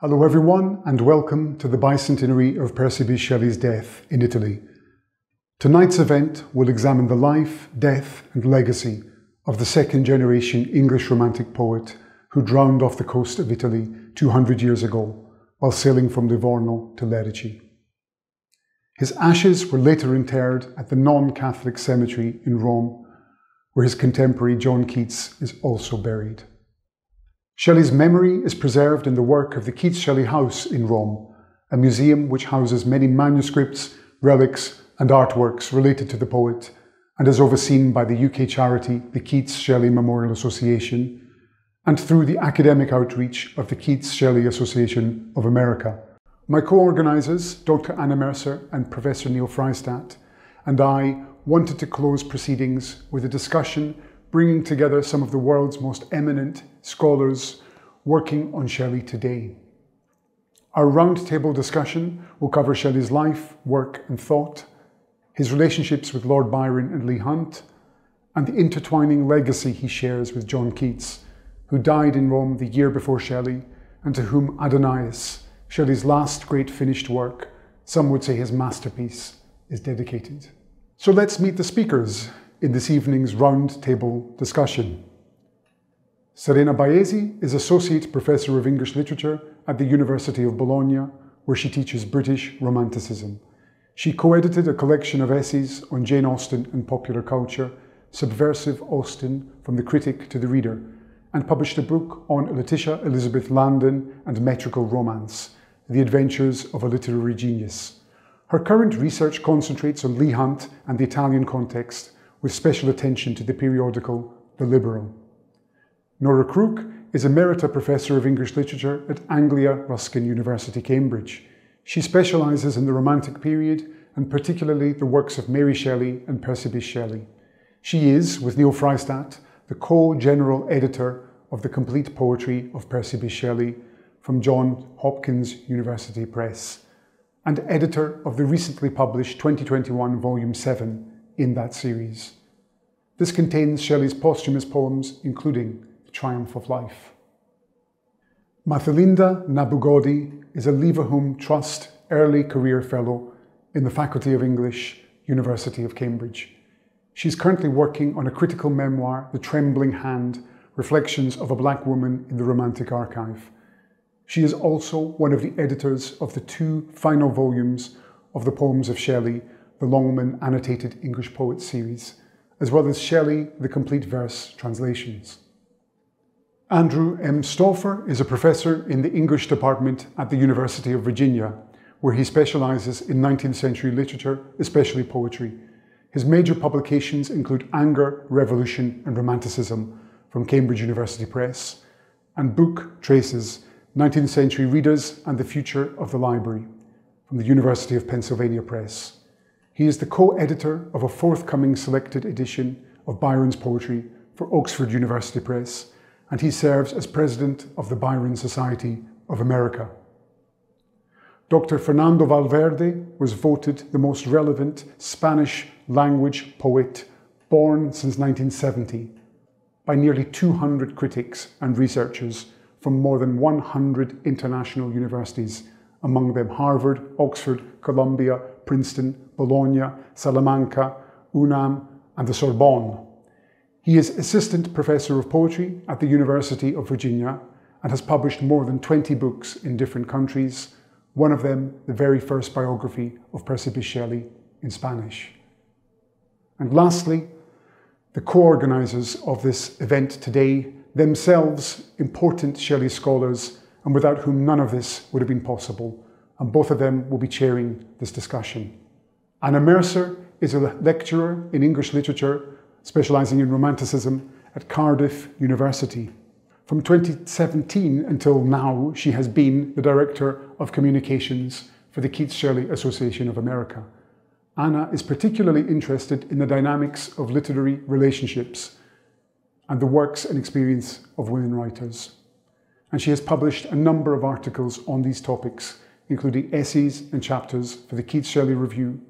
Hello everyone, and welcome to the Bicentenary of Percy Bysshe Shelley's death in Italy. Tonight's event will examine the life, death and legacy of the second-generation English Romantic poet who drowned off the coast of Italy 200 years ago while sailing from Livorno to Lerici. His ashes were later interred at the non-Catholic cemetery in Rome, where his contemporary John Keats is also buried. Shelley's memory is preserved in the work of the Keats-Shelley House in Rome, a museum which houses many manuscripts, relics and artworks related to the poet, and is overseen by the UK charity the Keats-Shelley Memorial Association, and through the academic outreach of the Keats-Shelley Association of America. My co-organisers, Dr. Anna Mercer and Professor Neil Fraistat, and I wanted to close proceedings with a discussion bringing together some of the world's most eminent scholars working on Shelley today. Our roundtable discussion will cover Shelley's life, work and thought, his relationships with Lord Byron and Leigh Hunt, and the intertwining legacy he shares with John Keats, who died in Rome the year before Shelley, and to whom Adonais, Shelley's last great finished work, some would say his masterpiece, is dedicated. So let's meet the speakers in this evening's roundtable discussion. Serena Baiesi is Associate Professor of English Literature at the University of Bologna, where she teaches British Romanticism. She co-edited a collection of essays on Jane Austen and popular culture, Subversive Austen from the Critic to the Reader, and published a book on Letitia Elizabeth Landon and metrical romance, The Adventures of a Literary Genius. Her current research concentrates on Leigh Hunt and the Italian context, with special attention to the periodical The Liberal. Nora Crook is Emerita Professor of English Literature at Anglia Ruskin University, Cambridge. She specialises in the Romantic period and particularly the works of Mary Shelley and Percy Bysshe Shelley. She is, with Neil Fraistat, the co-general editor of the complete poetry of Percy Bysshe Shelley from Johns Hopkins University Press, and editor of the recently published 2021 Volume 7 in that series. This contains Shelley's posthumous poems, including The Triumph of Life. Mathelinda Nagubodi is a Leverhulme Trust Early Career Fellow in the Faculty of English, University of Cambridge. She's currently working on a critical memoir, The Trembling Hand, Reflections of a Black Woman in the Romantic Archive. She is also one of the editors of the 2 final volumes of the poems of Shelley, the Longman Annotated English Poets series, as well as Shelley, the Complete Verse translations. Andrew M Stauffer is a professor in the English department at the University of Virginia, where he specialises in 19th century literature, especially poetry. His major publications include Anger, Revolution and Romanticism from Cambridge University Press, and Book Traces, 19th Century Readers and the Future of the Library from the University of Pennsylvania Press. He is the co-editor of a forthcoming selected edition of Byron's poetry for Oxford University Press, and he serves as president of the Byron Society of America. Dr. Fernando Valverde was voted the most relevant Spanish language poet born since 1970 by nearly 200 critics and researchers from more than 100 international universities, among them Harvard, Oxford, Columbia, Princeton, Bologna, Salamanca, UNAM and the Sorbonne. He is Assistant Professor of Poetry at the University of Virginia and has published more than 20 books in different countries, one of them the very first biography of Percy Bysshe Shelley in Spanish. And lastly, the co-organisers of this event today, themselves important Shelley scholars and without whom none of this would have been possible, and both of them will be chairing this discussion. Anna Mercer is a lecturer in English literature, specialising in Romanticism at Cardiff University. From 2017 until now, she has been the Director of Communications for the Keats-Shelley Association of America. Anna is particularly interested in the dynamics of literary relationships and the works and experience of women writers. And she has published a number of articles on these topics, including essays and chapters for the Keats-Shelley Review.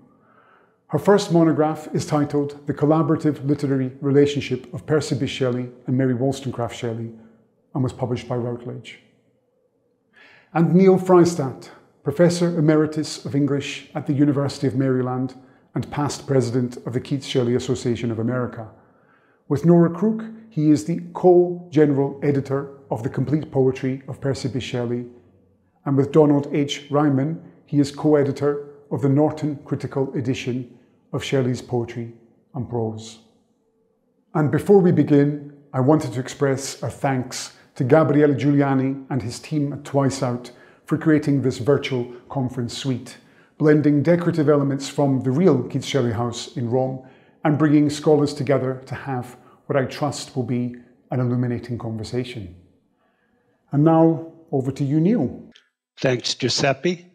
Her first monograph is titled The Collaborative Literary Relationship of Percy Bysshe Shelley and Mary Wollstonecraft Shelley, and was published by Routledge. and Neil Fraistat, Professor Emeritus of English at the University of Maryland and past President of the Keats-Shelley Association of America. With Nora Crook, he is the co-general editor of the complete poetry of Percy Bysshe Shelley, and with Donald H. Ryman, he is co-editor of the Norton Critical Edition of Shelley's poetry and prose. And before we begin, I wanted to express our thanks to Gabriele Giuliani and his team at Twice Out for creating this virtual conference suite, blending decorative elements from the real Keats-Shelley House in Rome and bringing scholars together to have what I trust will be an illuminating conversation. And now, over to you, Neil. Thanks, Giuseppe.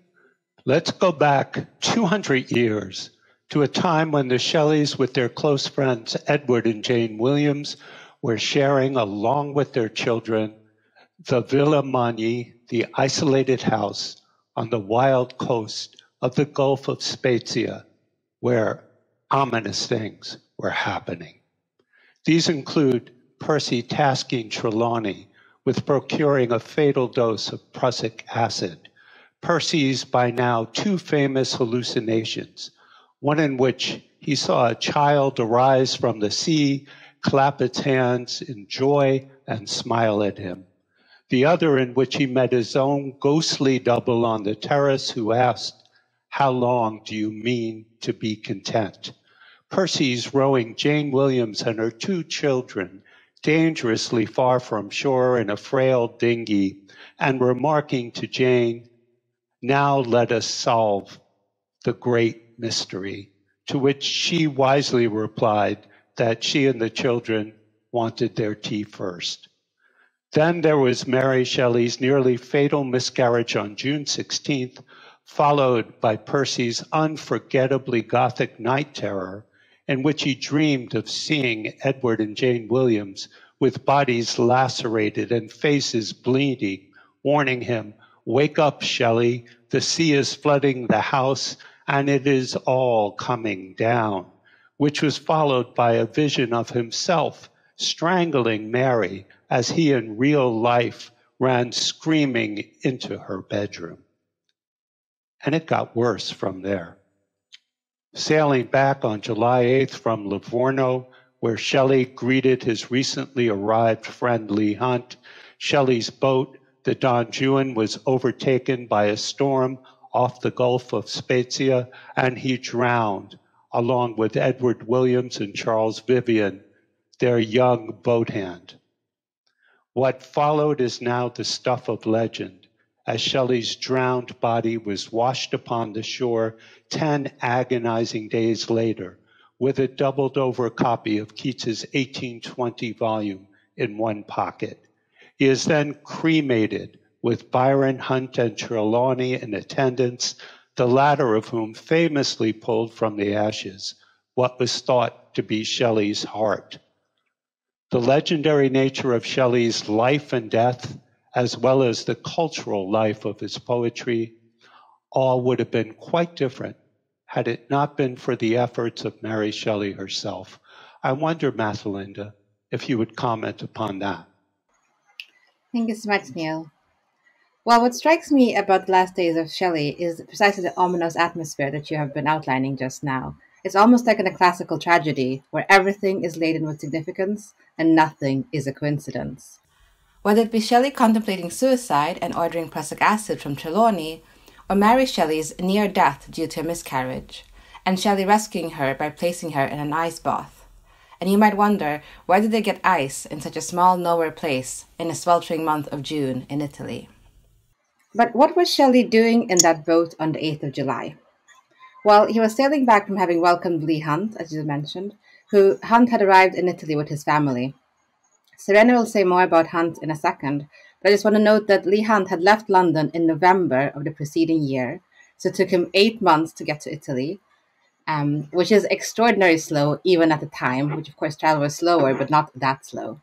Let's go back 200 years to a time when the Shelleys, with their close friends Edward and Jane Williams, were sharing, along with their children, the Villa Magni, the isolated house on the wild coast of the Gulf of Spezia, where ominous things were happening. These include Percy tasking Trelawney with procuring a fatal dose of prussic acid, Percy's by now two famous hallucinations, one in which he saw a child arise from the sea, clap its hands in joy, and smile at him. The other in which he met his own ghostly double on the terrace who asked, "How long do you mean to be content?" Percy's rowing Jane Williams and her two children dangerously far from shore in a frail dinghy, and remarking to Jane, "Now let us solve the great mystery," to which she wisely replied that she and the children wanted their tea first. Then there was Mary Shelley's nearly fatal miscarriage on June 16th, followed by Percy's unforgettably Gothic night terror, in which he dreamed of seeing Edward and Jane Williams with bodies lacerated and faces bleeding, warning him, "Wake up, Shelley, the sea is flooding the house, and it is all coming down," which was followed by a vision of himself strangling Mary as he in real life ran screaming into her bedroom. And it got worse from there. Sailing back on July 8th from Livorno, where Shelley greeted his recently arrived friend Leigh Hunt, Shelley's boat, the Don Juan, was overtaken by a storm off the Gulf of Spezia, and he drowned, along with Edward Williams and Charles Vivian, their young boat hand. What followed is now the stuff of legend, as Shelley's drowned body was washed upon the shore 10 agonizing days later, with a doubled-over copy of Keats's 1820 volume in one pocket. He is then cremated, with Byron, Hunt, and Trelawney in attendance, the latter of whom famously pulled from the ashes what was thought to be Shelley's heart. The legendary nature of Shelley's life and death, as well as the cultural life of his poetry, all would have been quite different had it not been for the efforts of Mary Shelley herself. I wonder, Mathelinda, if you would comment upon that. Thank you so much, Neil. Well, what strikes me about the last days of Shelley is precisely the ominous atmosphere that you have been outlining just now. It's almost like in a classical tragedy, where everything is laden with significance and nothing is a coincidence. Whether it be Shelley contemplating suicide and ordering prussic acid from Trelawney, or Mary Shelley's near death due to a miscarriage, and Shelley rescuing her by placing her in an ice bath. And you might wonder, why did they get ice in such a small nowhere place in a sweltering month of June in Italy? But what was Shelley doing in that boat on the 8th of July? Well, he was sailing back from having welcomed Leigh Hunt, as you mentioned, who Hunt had arrived in Italy with his family. Serena will say more about Hunt in a second, but I just want to note that Leigh Hunt had left London in November of the preceding year, so it took him 8 months to get to Italy, which is extraordinarily slow even at the time, which of course travel was slower, but not that slow.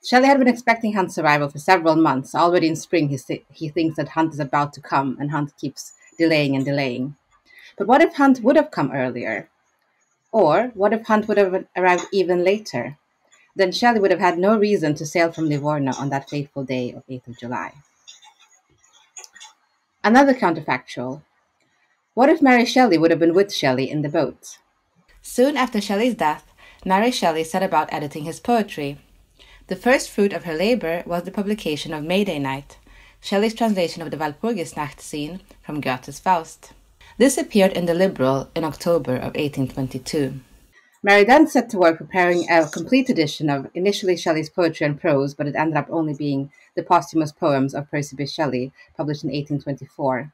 Shelley had been expecting Hunt's arrival for several months. Already in spring, he thinks that Hunt is about to come, and Hunt keeps delaying and delaying. But what if Hunt would have come earlier? Or what if Hunt would have arrived even later? Then Shelley would have had no reason to sail from Livorno on that fateful day of 8th of July. Another counterfactual. What if Mary Shelley would have been with Shelley in the boat? Soon after Shelley's death, Mary Shelley set about editing his poetry. The first fruit of her labor was the publication of May Day Night, Shelley's translation of the Walpurgisnacht scene from Goethe's Faust. This appeared in the Liberal in October of 1822. Mary then set to work preparing a complete edition of initially Shelley's poetry and prose, but it ended up only being the posthumous poems of Percy Bysshe Shelley, published in 1824.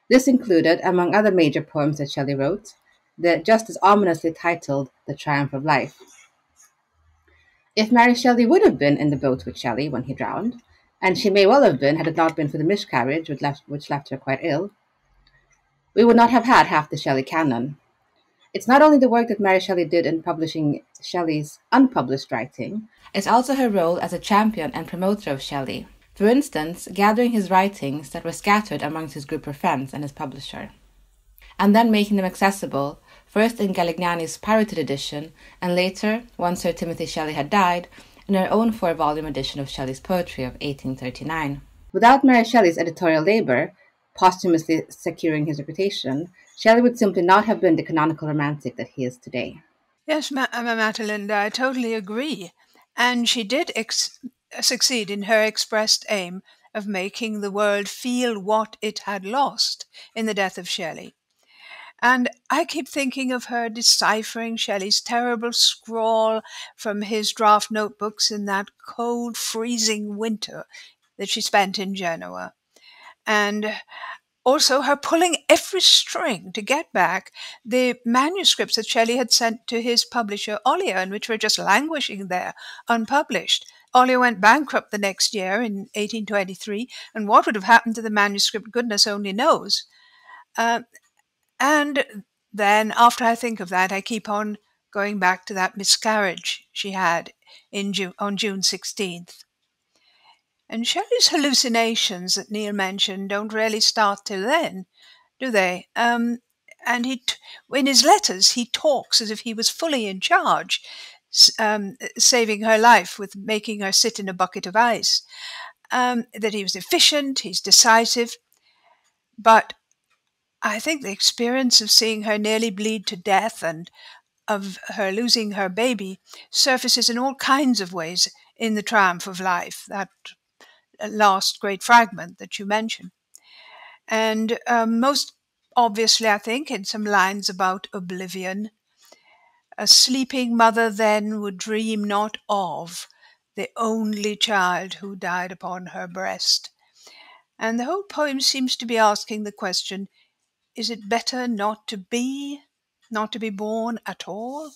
This included, among other major poems that Shelley wrote, the just as ominously titled The Triumph of Life. If Mary Shelley would have been in the boat with Shelley when he drowned, and she may well have been had it not been for the miscarriage which left her quite ill, we would not have had half the Shelley canon. It's not only the work that Mary Shelley did in publishing Shelley's unpublished writing, it's also her role as a champion and promoter of Shelley. For instance, gathering his writings that were scattered amongst his group of friends and his publisher, and then making them accessible, first in Galignani's pirated edition, and later, once Sir Timothy Shelley had died, in her own 4-volume edition of Shelley's poetry of 1839. Without Mary Shelley's editorial labor, posthumously securing his reputation, Shelley would simply not have been the canonical romantic that he is today. Yes, Mathelinda, I totally agree. And she did succeed in her expressed aim of making the world feel what it had lost in the death of Shelley. And I keep thinking of her deciphering Shelley's terrible scrawl from his draft notebooks in that cold, freezing winter that she spent in Genoa. And also her pulling every string to get back the manuscripts that Shelley had sent to his publisher Ollier, and which were just languishing there, unpublished. Ollier went bankrupt the next year in 1823, and what would have happened to the manuscript, goodness only knows. And then, after I think of that, I keep on going back to that miscarriage she had on June 16th. And Shelley's hallucinations that Neil mentioned don't really start till then, do they? And in his letters, he talks as if he was fully in charge, saving her life with making her sit in a bucket of ice. That he was efficient, he's decisive. But I think the experience of seeing her nearly bleed to death and of her losing her baby surfaces in all kinds of ways in The Triumph of Life, that last great fragment that you mentioned. And most obviously, I think, in some lines about oblivion. A sleeping mother then would dream not of the only child who died upon her breast. And the whole poem seems to be asking the question, is it better not to be born at all?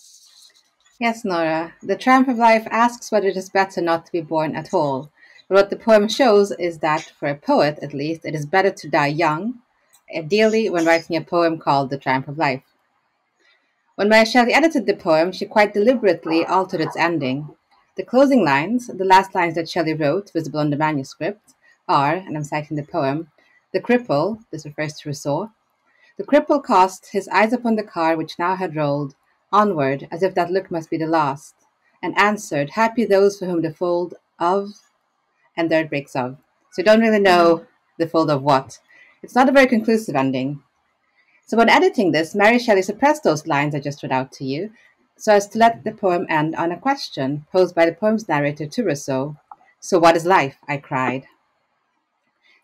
Yes, Nora. The Triumph of Life asks whether it is better not to be born at all. But what the poem shows is that, for a poet at least, it is better to die young, ideally when writing a poem called The Triumph of Life. When Mary Shelley edited the poem, she quite deliberately altered its ending. The closing lines, the last lines that Shelley wrote, visible on the manuscript, are, and I'm citing the poem, "The cripple," this refers to Rousseau, "the cripple cast his eyes upon the car which now had rolled onward, as if that look must be the last, and answered, happy those for whom the fold of," and there it breaks off. So you don't really know the fold of what. It's not a very conclusive ending. So when editing this, Mary Shelley suppressed those lines I just read out to you, so as to let the poem end on a question posed by the poem's narrator to Rousseau. "So what is life?" I cried.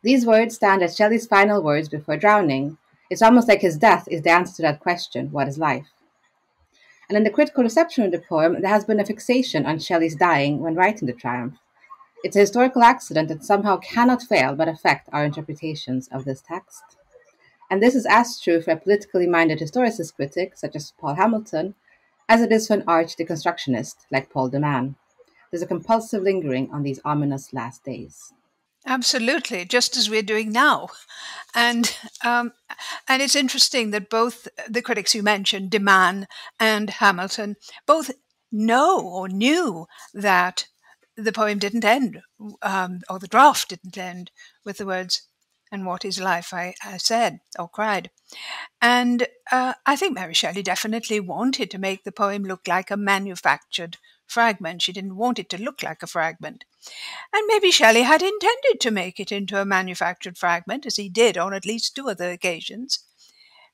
These words stand as Shelley's final words before drowning. It's almost like his death is the answer to that question, what is life? And in the critical reception of the poem, there has been a fixation on Shelley's dying when writing The Triumph. It's a historical accident that somehow cannot fail but affect our interpretations of this text. And this is as true for a politically minded historicist critic, such as Paul Hamilton, as it is for an arch deconstructionist like Paul de Man. There's a compulsive lingering on these ominous last days. Absolutely, just as we're doing now. And it's interesting that both the critics you mentioned, de Man and Hamilton, both know or knew that the poem didn't end, or the draft didn't end with the words, "And what is life?" I said, or cried. And I think Mary Shelley definitely wanted to make the poem look like a manufactured fragment. She didn't want it to look like a fragment. And maybe Shelley had intended to make it into a manufactured fragment, as he did on at least 2 other occasions.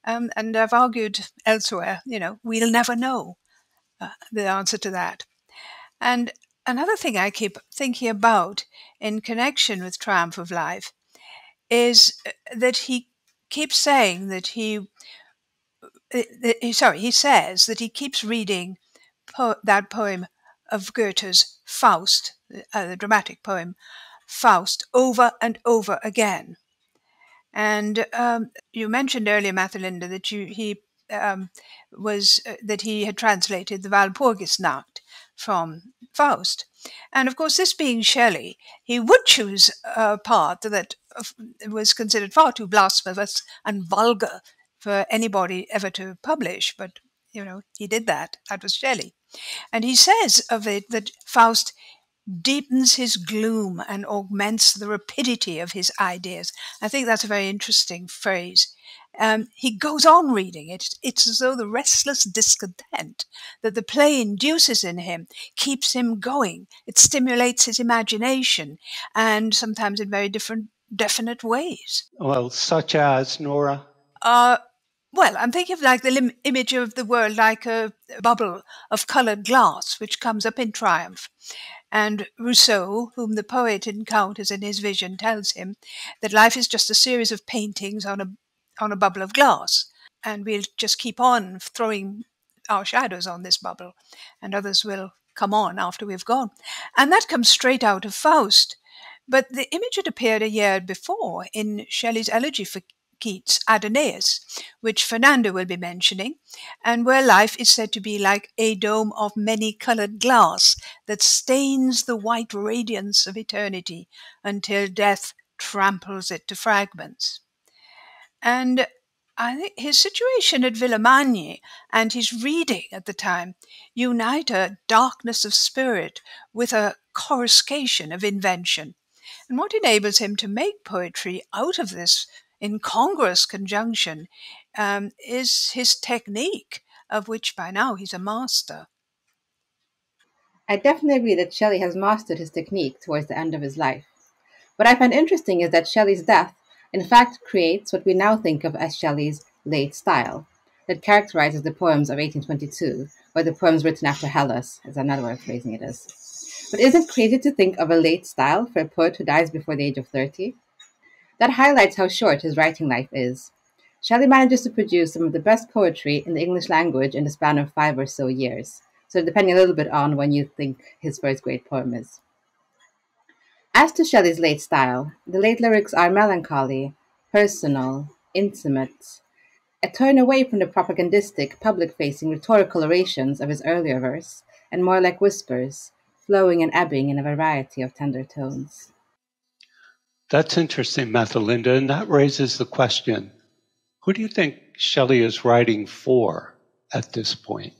And I've argued elsewhere, we'll never know the answer to that. And another thing I keep thinking about in connection with Triumph of Life is that he keeps saying that he says that he keeps reading that poem of Goethe's Faust, the dramatic poem Faust, over and over again. And you mentioned earlier, Mathelinda, that he had translated the Walpurgisnacht from Faust. And of course, this being Shelley, he would choose a part that was considered far too blasphemous and vulgar for anybody ever to publish. But, he did that. That was Shelley. And he says of it that Faust deepens his gloom and augments the rapidity of his ideas. I think that's a very interesting phrase. He goes on reading it. It's as though the restless discontent that the play induces in him keeps him going. It stimulates his imagination, and sometimes in very definite ways. Well, such as, Nora? Well, I'm thinking of the image of the world like a bubble of coloured glass which comes up in triumph. And Rousseau, whom the poet encounters in his vision, tells him that life is just a series of paintings on a bubble of glass, and we'll just keep on throwing our shadows on this bubble, and others will come on after we've gone. And that comes straight out of Faust. But the image had appeared a year before in Shelley's elegy for Keats, Adonais, which Fernando will be mentioning, and where life is said to be like a dome of many-coloured glass that stains the white radiance of eternity until death tramples it to fragments. And I think his situation at Villamagne and his reading at the time unite a darkness of spirit with a coruscation of invention. And what enables him to make poetry out of this incongruous conjunction is his technique, of which by now he's a master. I definitely agree that Shelley has mastered his technique towards the end of his life. What I find interesting is that Shelley's death, in fact, creates what we now think of as Shelley's late style, that characterizes the poems of 1822, or the poems written after Hellas, as another way of phrasing it is. But is it crazy to think of a late style for a poet who dies before the age of 30? That highlights how short his writing life is. Shelley manages to produce some of the best poetry in the English language in the span of 5 or so years, so depending a little bit on when you think his first great poem is. As to Shelley's late style, the late lyrics are melancholy, personal, intimate, a turn away from the propagandistic, public-facing rhetorical orations of his earlier verse, and more like whispers, flowing and ebbing in a variety of tender tones. That's interesting, Mathelinda, and that raises the question, who do you think Shelley is writing for at this point?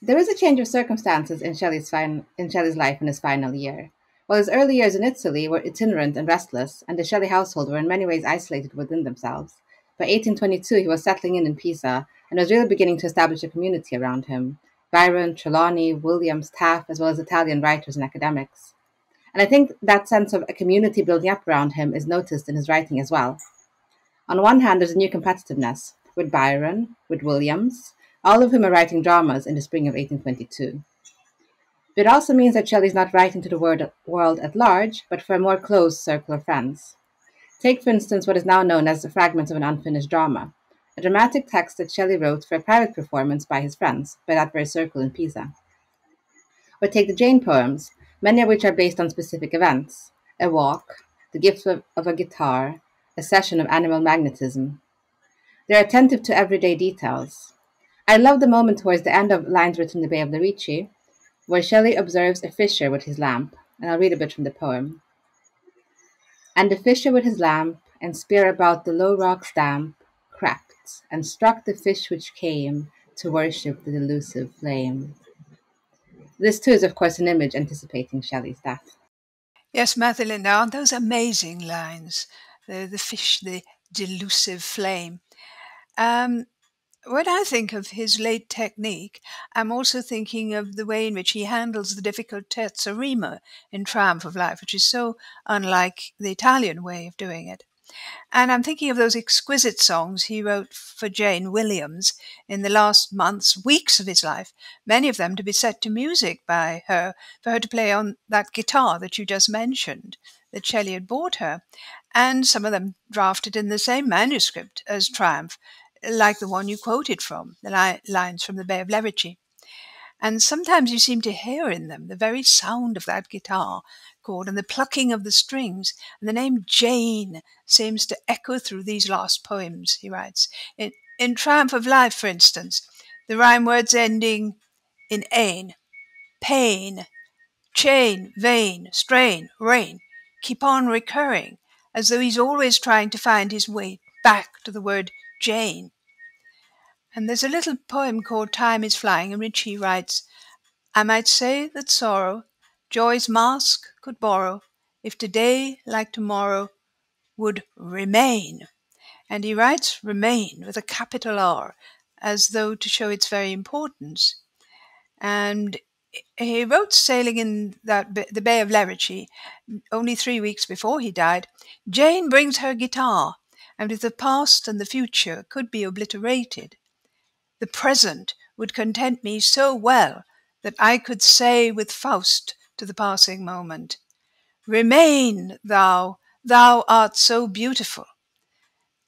There is a change of circumstances in Shelley's life in his final year. While his early years in Italy were itinerant and restless, and the Shelley household were in many ways isolated within themselves, by 1822 he was settling in Pisa and was really beginning to establish a community around him. Byron, Trelawney, Williams, Taft, as well as Italian writers and academics. And I think that sense of a community building up around him is noticed in his writing as well. On one hand, there's a new competitiveness, with Byron, with Williams, all of whom are writing dramas in the spring of 1822. But it also means that Shelley's not writing to the world at large, but for a more close circle of friends. Take, for instance, what is now known as the Fragments of an Unfinished Drama, a dramatic text that Shelley wrote for a private performance by his friends, by that very circle in Pisa. Or take the Jane poems, many of which are based on specific events: a walk, the gift of a guitar, a session of animal magnetism. They're attentive to everyday details. I love the moment towards the end of Lines Written in the Bay of Lerici, where Shelley observes a fisher with his lamp, and I'll read a bit from the poem. And the fisher with his lamp, and spear about the low rocks damp, crept, and struck the fish which came to worship the delusive flame. This too is, of course, an image anticipating Shelley's death. Yes, Mathelinda, aren't those amazing lines? The fish, the delusive flame. When I think of his late technique, I'm also thinking of the way in which he handles the difficult terza rima in Triumph of Life, which is so unlike the Italian way of doing it. And I'm thinking of those exquisite songs he wrote for Jane Williams in the last months, weeks of his life, many of them to be set to music by her, for her to play on that guitar that you just mentioned, that Shelley had bought her, and some of them drafted in the same manuscript as Triumph, like the one you quoted from, the lines from the Bay of Levity. And sometimes you seem to hear in them the very sound of that guitar chord and the plucking of the strings, and the name Jane seems to echo through these last poems, he writes. In Triumph of Life, for instance, the rhyme words ending in ain, pain, chain, vein, strain, rain, keep on recurring, as though he's always trying to find his way back to the word Jane. And there's a little poem called Time is Flying, in which he writes, I might say that sorrow, joy's mask could borrow, if today, like tomorrow, would remain. And he writes remain with a capital R, as though to show its very importance. And he wrote Sailing in the Bay of Levity only 3 weeks before he died. Jane brings her guitar, and if the past and the future could be obliterated, the present would content me so well that I could say with Faust to the passing moment, remain, thou art so beautiful.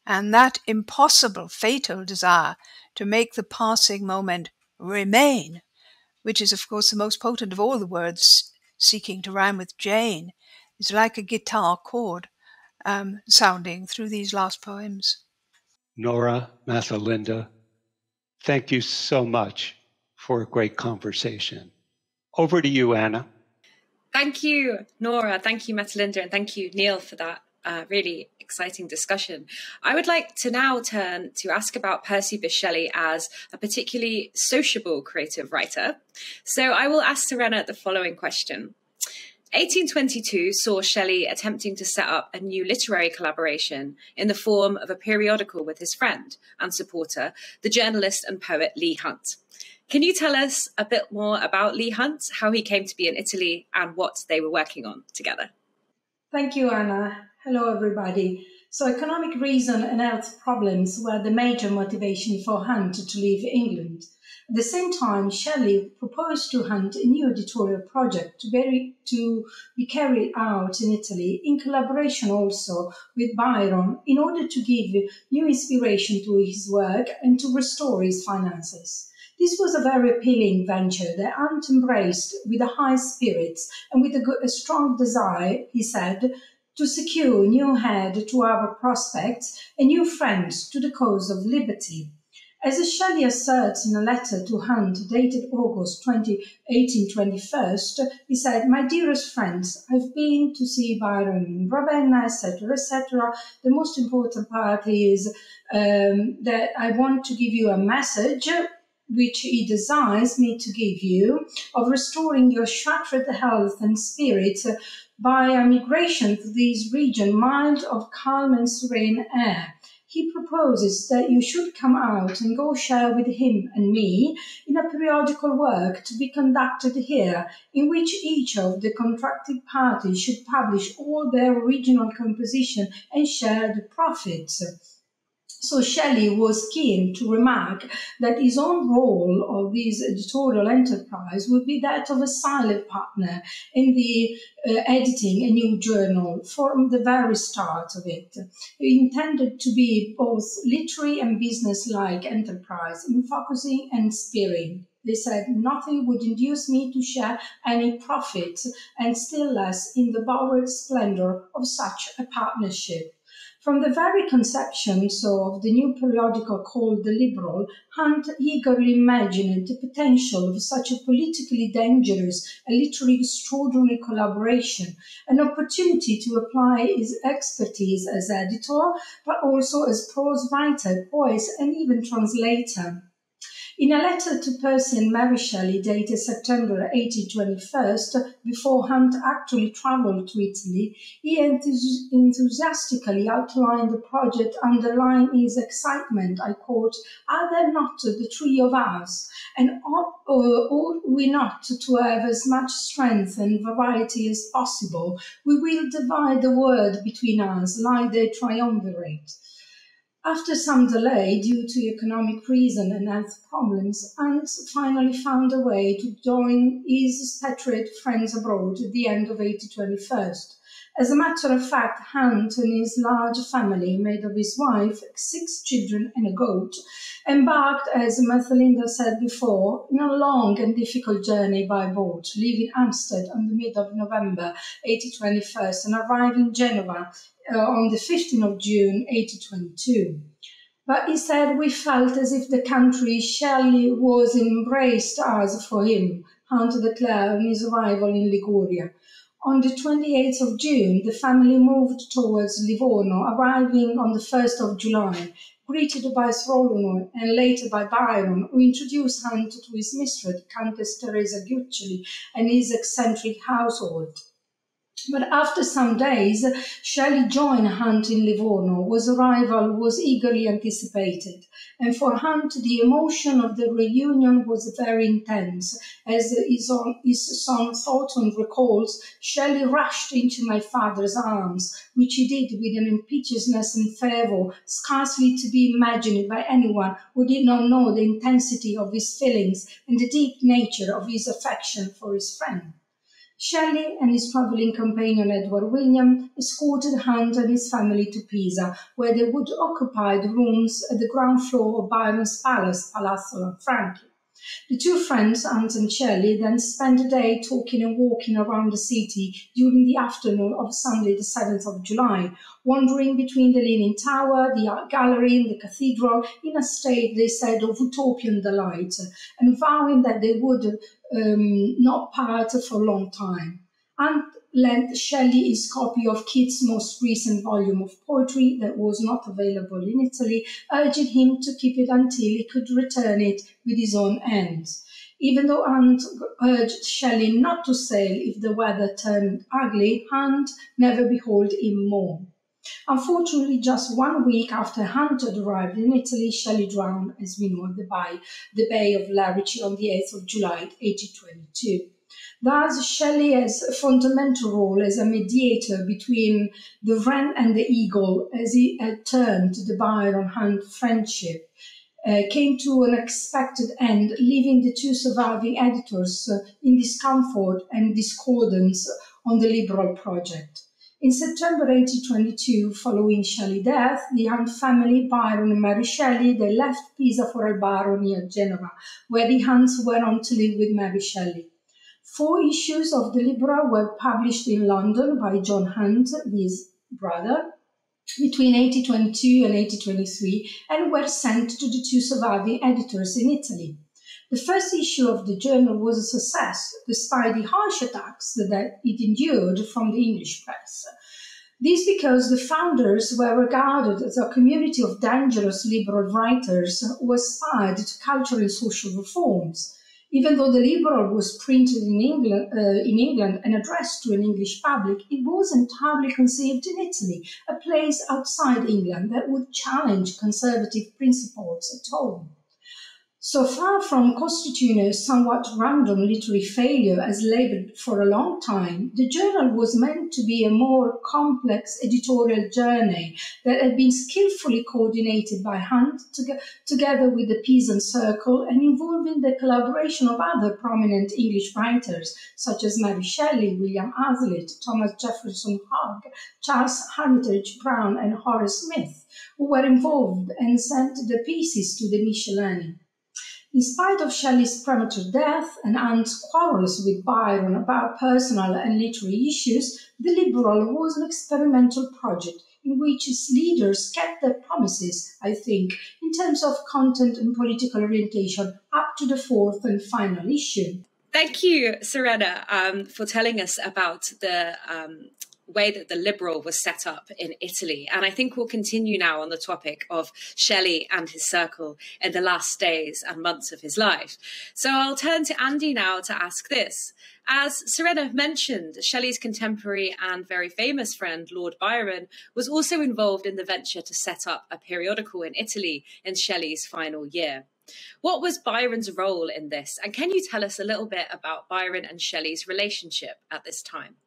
And that impossible, fatal desire to make the passing moment remain, which is, of course, the most potent of all the words seeking to rhyme with Jane, is like a guitar chord sounding through these last poems. Nora, Mathelinda, thank you so much for a great conversation. Over to you, Anna. Thank you, Nora. Thank you, Mathelinda, and thank you, Neil, for that really exciting discussion. I would like to now turn to ask about Percy Bysshe Shelley as a particularly sociable creative writer. So I will ask Serena the following question. 1822 saw Shelley attempting to set up a new literary collaboration in the form of a periodical with his friend and supporter, the journalist and poet Leigh Hunt. Can you tell us a bit more about Leigh Hunt, how he came to be in Italy and what they were working on together? Thank you, Anna. Hello, everybody. So economic reason and health problems were the major motivation for Hunt to leave England. At the same time, Shelley proposed to Hunt a new editorial project to be carried out in Italy in collaboration also with Byron in order to give new inspiration to his work and to restore his finances. This was a very appealing venture that Hunt embraced with a high spirits and with a strong desire, he said, to secure new head to our prospects and new friends to the cause of liberty. As Shelley asserts in a letter to Hunt dated August 1821, he said, "My dearest friends, I've been to see Byron in Ravenna, etc., etc. The most important part is that I want to give you a message which he desires me to give you, of restoring your shattered health and spirit by a migration to this region mild of calm and serene air. He proposes that you should come out and go share with him and me in a periodical work to be conducted here, in which each of the contracted parties should publish all their original composition and share the profits." So Shelley was keen to remark that his own role of this editorial enterprise would be that of a silent partner in the editing a new journal from the very start of it. He intended to be both literary and business-like enterprise in focusing and steering. They said nothing would induce me to share any profit, and still less in the borrowed splendor of such a partnership. From the very conception of the new periodical called The Liberal, Hunt eagerly imagined the potential of such a politically dangerous and literally extraordinary collaboration, an opportunity to apply his expertise as editor, but also as prose writer, poet, and even translator. In a letter to Percy and Mary Shelley dated September 1821, before Hunt actually travelled to Italy, he enthusiastically outlined the project, underlying his excitement. I quote, "Are there not the three of us? And ought we not to have as much strength and variety as possible? We will divide the world between us, like the triumvirate." After some delay due to economic reason and health problems, Hunt finally found a way to join his expatriate friends abroad at the end of 1821. As a matter of fact, Hunt and his large family, made of his wife, 6 children and a goat, embarked, as Mathelinda said before, in a long and difficult journey by boat, leaving Hampstead on the mid of November 1821 and arriving Genoa on the 15th of June 1822. But he said, "We felt as if the country Shelley was embraced us for him," Hunt declared on his arrival in Liguria. On the 28th of June, the family moved towards Livorno, arriving on the 1st of July, greeted by Serena and later by Byron, who introduced Hunt to his mistress, Countess Teresa Giuseppe, and his eccentric household. But after some days, Shelley joined Hunt in Livorno, whose arrival was eagerly anticipated. And for Hunt, the emotion of the reunion was very intense. As his son Thornton recalls, "Shelley rushed into my father's arms, which he did with an impetuousness and fervour scarcely to be imagined by anyone who did not know the intensity of his feelings and the deep nature of his affection for his friend." Shelley and his travelling companion Edward William escorted Hunt and his family to Pisa, where they would occupy the rooms at the ground floor of Byron's palace, Palazzo Franchi. The two friends, Hunt and Shelley, then spent the day talking and walking around the city during the afternoon of Sunday, the 7th of July, wandering between the Leaning Tower, the Art Gallery, and the Cathedral in a state, they said, of utopian delight, and vowing that they would not part for a long time. Hunt lent Shelley his copy of Keats' most recent volume of poetry that was not available in Italy, urging him to keep it until he could return it with his own hands. Even though Hunt urged Shelley not to sail if the weather turned ugly, Hunt never behold him more. Unfortunately, just 1 week after Hunt had arrived in Italy, Shelley drowned, as we know, at the Bay of Lerici on the 8th of July, 1822. Thus, Shelley has a fundamental role as a mediator between the Wren and the Eagle, as he had turned the Byron-Hunt friendship, came to an expected end, leaving the two surviving editors in discomfort and discordance on the liberal project. In September 1822, following Shelley's death, the Hunt family, Byron and Mary Shelley, they left Pisa for Albano near Genova, where the Hunts went on to live with Mary Shelley. 4 issues of the Libra were published in London by John Hunt, his brother, between 1822 and 1823, and were sent to the two surviving editors in Italy. The first issue of the journal was a success, despite the harsh attacks that it endured from the English press. This because the founders were regarded as a community of dangerous liberal writers who aspired to cultural and social reforms. Even though the Liberal was printed in England and addressed to an English public, it was entirely conceived in Italy, a place outside England that would challenge conservative principles at home. So far from constituting a somewhat random literary failure as labelled for a long time, the journal was meant to be a more complex editorial journey that had been skillfully coordinated by Hunt together with the Peasant Circle and involving the collaboration of other prominent English writers such as Mary Shelley, William Hazlitt, Thomas Jefferson Hogg, Charles Armitage Brown and Horace Smith, who were involved and sent the pieces to the Miscellany. In spite of Shelley's premature death and Hunt's quarrels with Byron about personal and literary issues, The Liberal was an experimental project in which its leaders kept their promises, I think, in terms of content and political orientation up to the 4th and final issue. Thank you, Serena, for telling us about way that the Liberal was set up in Italy. And I think we'll continue now on the topic of Shelley and his circle in the last days and months of his life. So I'll turn to Andy now to ask this. As Serena mentioned, Shelley's contemporary and very famous friend, Lord Byron, was also involved in the venture to set up a periodical in Italy in Shelley's final year. What was Byron's role in this? And can you tell us a little bit about Byron and Shelley's relationship at this time?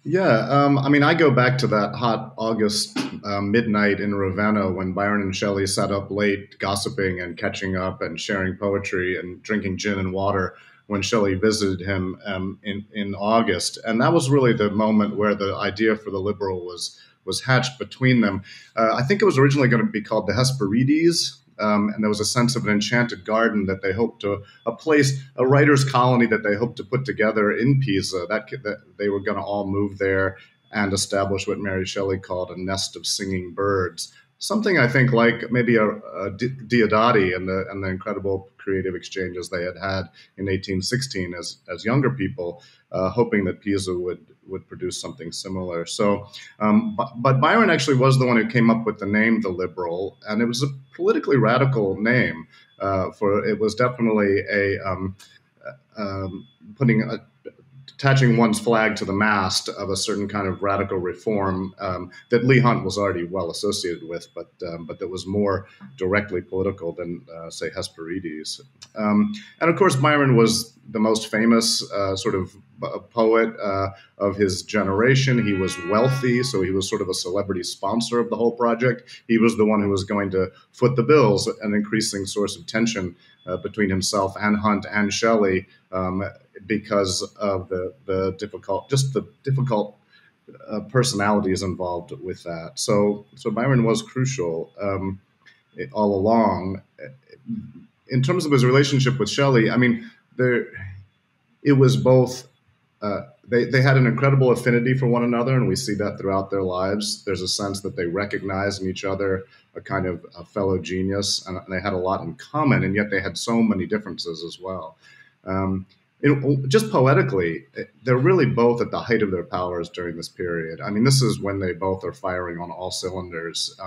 Yeah, I mean, I go back to that hot August midnight in Ravenna when Byron and Shelley sat up late gossiping and catching up and sharing poetry and drinking gin and water when Shelley visited him in August. And that was really the moment where the idea for the Liberal was hatched between them. I think it was originally going to be called the Hesperides. And there was a sense of an enchanted garden that they hoped to, a writer's colony that they hoped to put together in Pisa, that they were going to all move there and establish what Mary Shelley called a nest of singing birds. Something I think like maybe a Diodati and the incredible creative exchanges they had in 1816 as younger people, hoping that Pisa would produce something similar. So, but Byron actually was the one who came up with the name The Liberal, and it was a politically radical name. It was definitely attaching one's flag to the mast of a certain kind of radical reform that Leigh Hunt was already well associated with, but that was more directly political than, say, Hesperides. And of course, Byron was the most famous sort of poet of his generation. He was wealthy, so he was sort of a celebrity sponsor of the whole project. He was the one who was going to foot the bills, an increasing source of tension between himself and Hunt and Shelley, because of the difficult personalities involved with that. So Byron was crucial all along. In terms of his relationship with Shelley, I mean, it was both. They had an incredible affinity for one another, and we see that throughout their lives. There's a sense that they recognized in each other a kind of a fellow genius, and they had a lot in common, and yet they had so many differences as well. Just poetically, they're really both at the height of their powers during this period. I mean, this is when they both are firing on all cylinders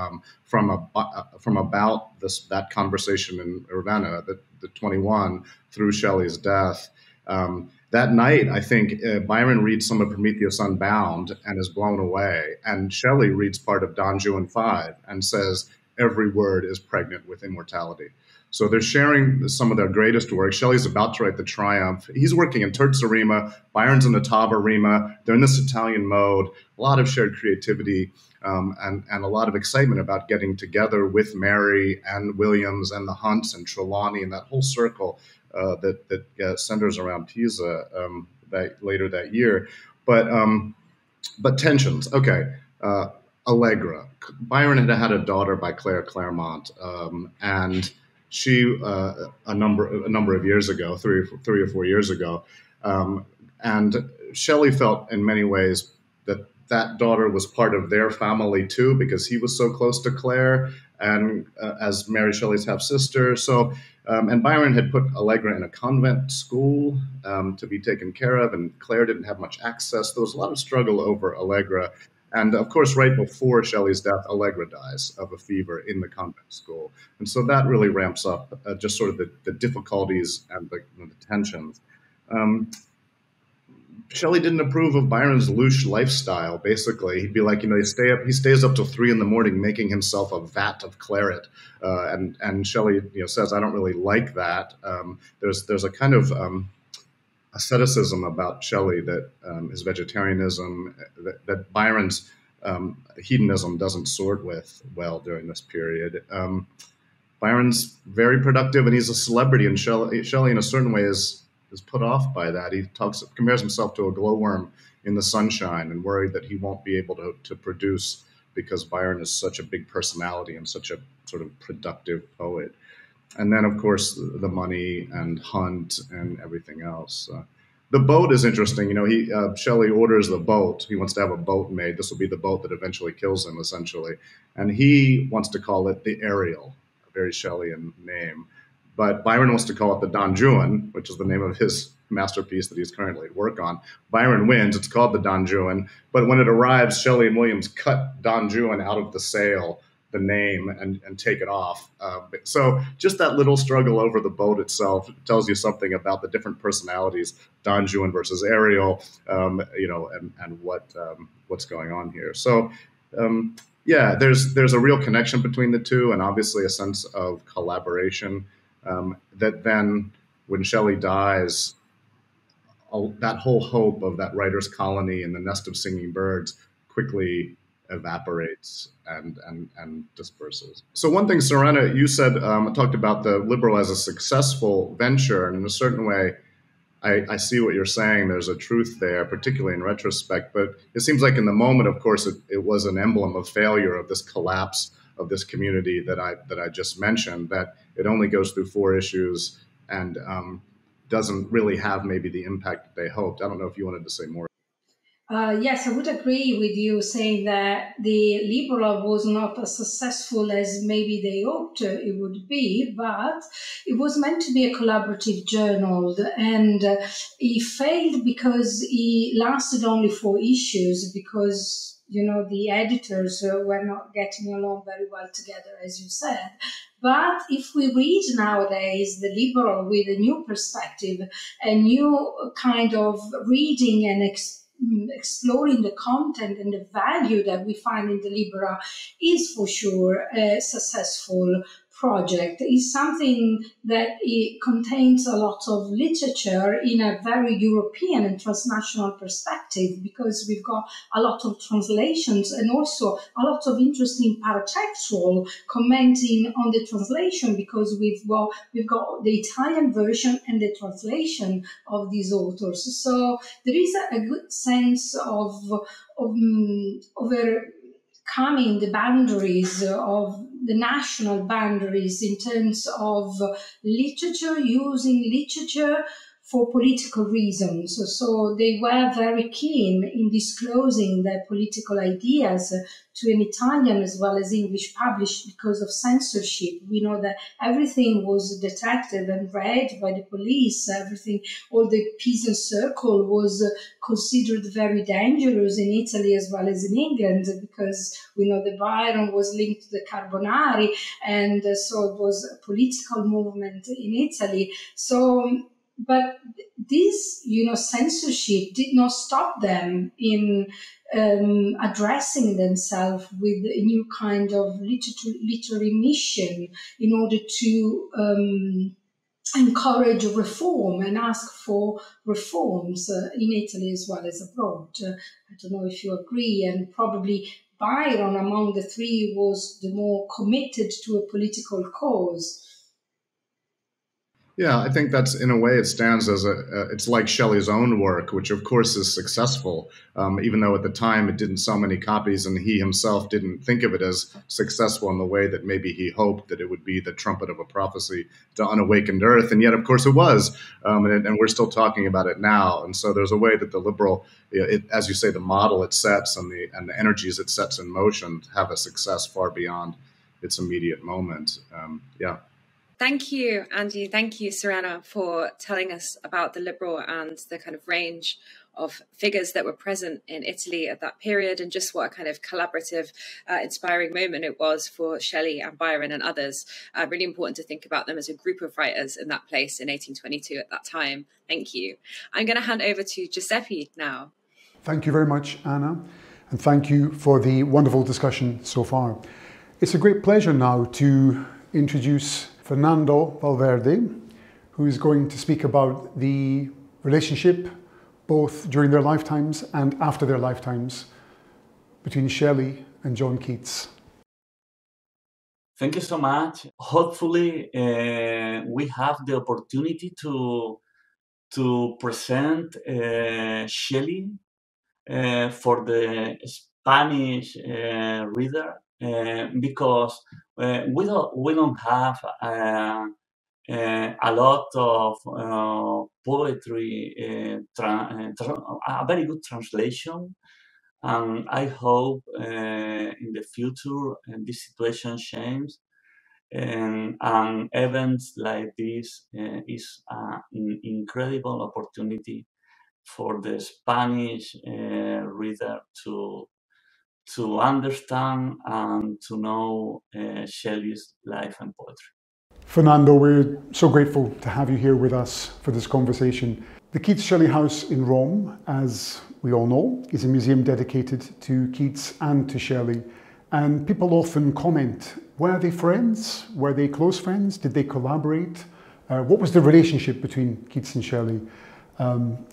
from about that conversation in Ravenna, the 21, through Shelley's death. That night, I think Byron reads some of Prometheus Unbound and is blown away. And Shelley reads part of Don Juan 5 and says, every word is pregnant with immortality. So they're sharing some of their greatest work. Shelley's about to write The Triumph. He's working in terza rima. Byron's in the ottava rima. They're in this Italian mode. A lot of shared creativity and a lot of excitement about getting together with Mary and Williams and the Hunts and Trelawney and that whole circle that centers around Pisa later that year. But tensions. Okay. Allegra. Byron had a daughter by Claire Claremont, and she a number of years ago, three or four years ago, and Shelley felt in many ways that daughter was part of their family too, because he was so close to Claire, and as Mary Shelley's half sister. So, and Byron had put Allegra in a convent school to be taken care of, and Claire didn't have much access. There was a lot of struggle over Allegra. And of course, right before Shelley's death, Allegra dies of a fever in the convent school. And so that really ramps up just sort of the difficulties and the tensions. Shelley didn't approve of Byron's louche lifestyle, basically. He'd be like, he stays up till 3 a.m. making himself a vat of claret. And Shelley says, I don't really like that. There's a kind of asceticism about Shelley that his vegetarianism, that Byron's hedonism doesn't sort with well during this period. Byron's very productive, and he's a celebrity, and Shelley in a certain way is put off by that. He compares himself to a glowworm in the sunshine and worried that he won't be able to produce because Byron is such a big personality and such a sort of productive poet. And then, of course, the money and Hunt and everything else. The boat is interesting. Shelley orders the boat. He wants to have a boat made. This will be the boat that eventually kills him, essentially. And he wants to call it the Ariel, a very Shelleyan name. But Byron wants to call it the Don Juan, which is the name of his masterpiece that he's currently at work on. Byron wins. It's called the Don Juan. But when it arrives, Shelley and Williams cut Don Juan out of the sale, the name, and take it off. So just that little struggle over the boat itself tells you something about the different personalities, Don Juan versus Ariel, and what's going on here. So yeah, there's a real connection between the two, and obviously a sense of collaboration that then, when Shelley dies, that whole hope of that writer's colony and the nest of singing birds quickly evaporates and disperses. So one thing, Serena, you said, talked about the Liberal as a successful venture, and in a certain way, I see what you're saying. There's a truth there, particularly in retrospect. But it seems like in the moment, of course, it was an emblem of failure, of this collapse of this community that I just mentioned. That it only goes through 4 issues and doesn't really have maybe the impact that they hoped. I don't know if you wanted to say more. Yes, I would agree with you saying that the Liberal was not as successful as maybe they hoped it would be, but it was meant to be a collaborative journal, and he failed because he lasted only 4 issues because, the editors were not getting along very well together, as you said. But if we read nowadays the Liberal with a new perspective, a new kind of reading and exploring the content and the value that we find in the Libra, is for sure a successful project. Is something that it contains a lot of literature in a very European and transnational perspective, because we've got a lot of translations and also a lot of interesting paratextual commenting on the translation, because we've got the Italian version and the translation of these authors. So there is a good sense of overcoming the boundaries of the national boundaries in terms of literature, using literature for political reasons. So they were very keen in disclosing their political ideas to an Italian as well as English published because of censorship. We know that everything was detected and read by the police. Everything, all the peasant circle was considered very dangerous in Italy as well as in England, because we know that Byron was linked to the Carbonari, and so it was a political movement in Italy. So, but this, censorship did not stop them in addressing themselves with a new kind of literary mission in order to encourage reform and ask for reforms in Italy as well as abroad. I don't know if you agree, and probably Byron among the 3 was the more committed to a political cause. Yeah, I think that's, in a way, it stands as it's like Shelley's own work, which of course is successful, even though at the time it didn't sell many copies and he himself didn't think of it as successful in the way that maybe he hoped that it would be the trumpet of a prophecy to unawakened earth. And yet, of course, it was. And we're still talking about it now. And so there's a way that the Liberal, as you say, the model it sets and the energies it sets in motion have a success far beyond its immediate moment. Yeah. Thank you, Andy. Thank you, Serena, for telling us about the Liberal and the kind of range of figures that were present in Italy at that period, and just what a kind of collaborative, inspiring moment it was for Shelley and Byron and others. Really important to think about them as a group of writers in that place in 1822 at that time. Thank you. I'm going to hand over to Giuseppe now. Thank you very much, Anna, and thank you for the wonderful discussion so far. It's a great pleasure now to introduce Fernando Valverde, who is going to speak about the relationship, both during their lifetimes and after their lifetimes, between Shelley and John Keats. Thank you so much. Hopefully, we have the opportunity to present Shelley for the Spanish reader, because we don't have a lot of poetry, a very good translation, and I hope in the future this situation changes And events like this is an incredible opportunity for the Spanish reader to understand and to know Shelley's life and poetry. Fernando, we're so grateful to have you here with us for this conversation. The Keats-Shelley House in Rome, as we all know, is a museum dedicated to Keats and to Shelley. And people often comment, were they friends? Were they close friends? Did they collaborate? What was the relationship between Keats and Shelley?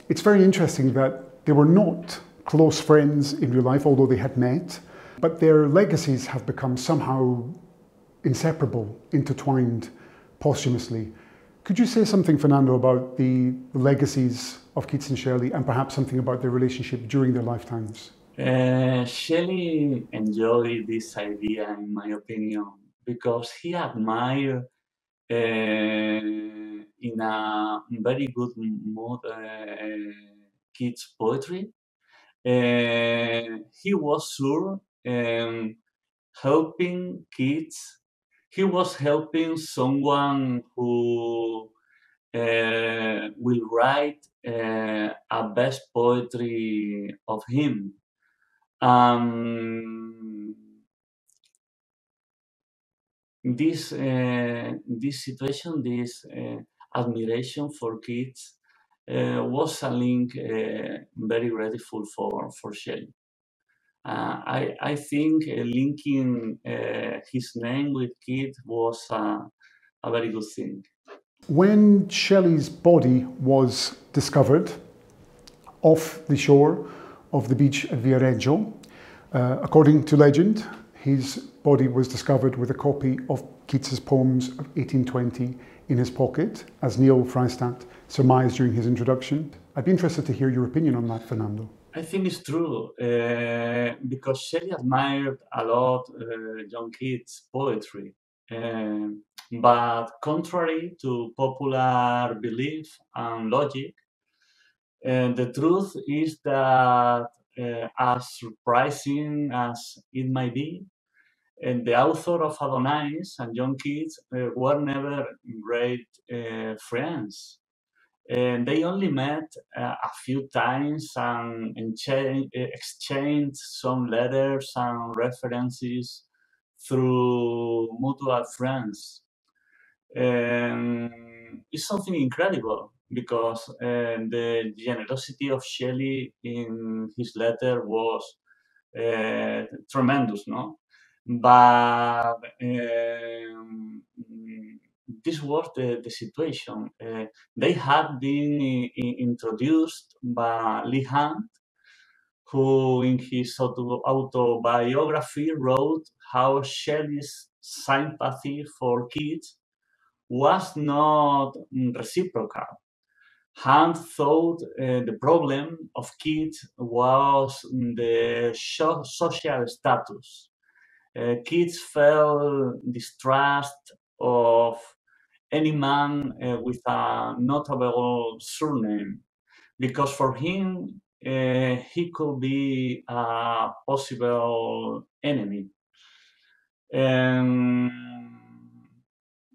It's very interesting that they were not close friends in real life, although they had met, but their legacies have become somehow inseparable, intertwined posthumously. Could you say something, Fernando, about the legacies of Keats and Shelley and perhaps something about their relationship during their lifetimes? Shelley enjoyed this idea, in my opinion, because he admired in a very good mood Keats' poetry. He was sure helping Keats. He was helping someone who will write a best poetry of him. This situation, this admiration for Keats was a link very grateful for Shelley. I think linking his name with Keats was a very good thing. When Shelley's body was discovered off the shore of the beach at Viareggio, according to legend, his body was discovered with a copy of Keats's poems of 1820 in his pocket, as Neil Fraistat surmised during his introduction. I'd be interested to hear your opinion on that, Fernando. I think it's true, because Shelley admired a lot John Keats' poetry. But contrary to popular belief and logic, the truth is that, as surprising as it might be, the author of Adonais and John Keats were never great friends. They only met a few times and exchanged some letters and references through mutual friends. It's something incredible because the generosity of Shelley in his letter was tremendous, no? But this was the situation. They had been introduced by Leigh, who in his autobiography wrote how Shelley's sympathy for Keats was not reciprocal. Hunt thought the problem of Keats was the social status. Keats felt distrust of any man with a notable surname, because for him he could be a possible enemy.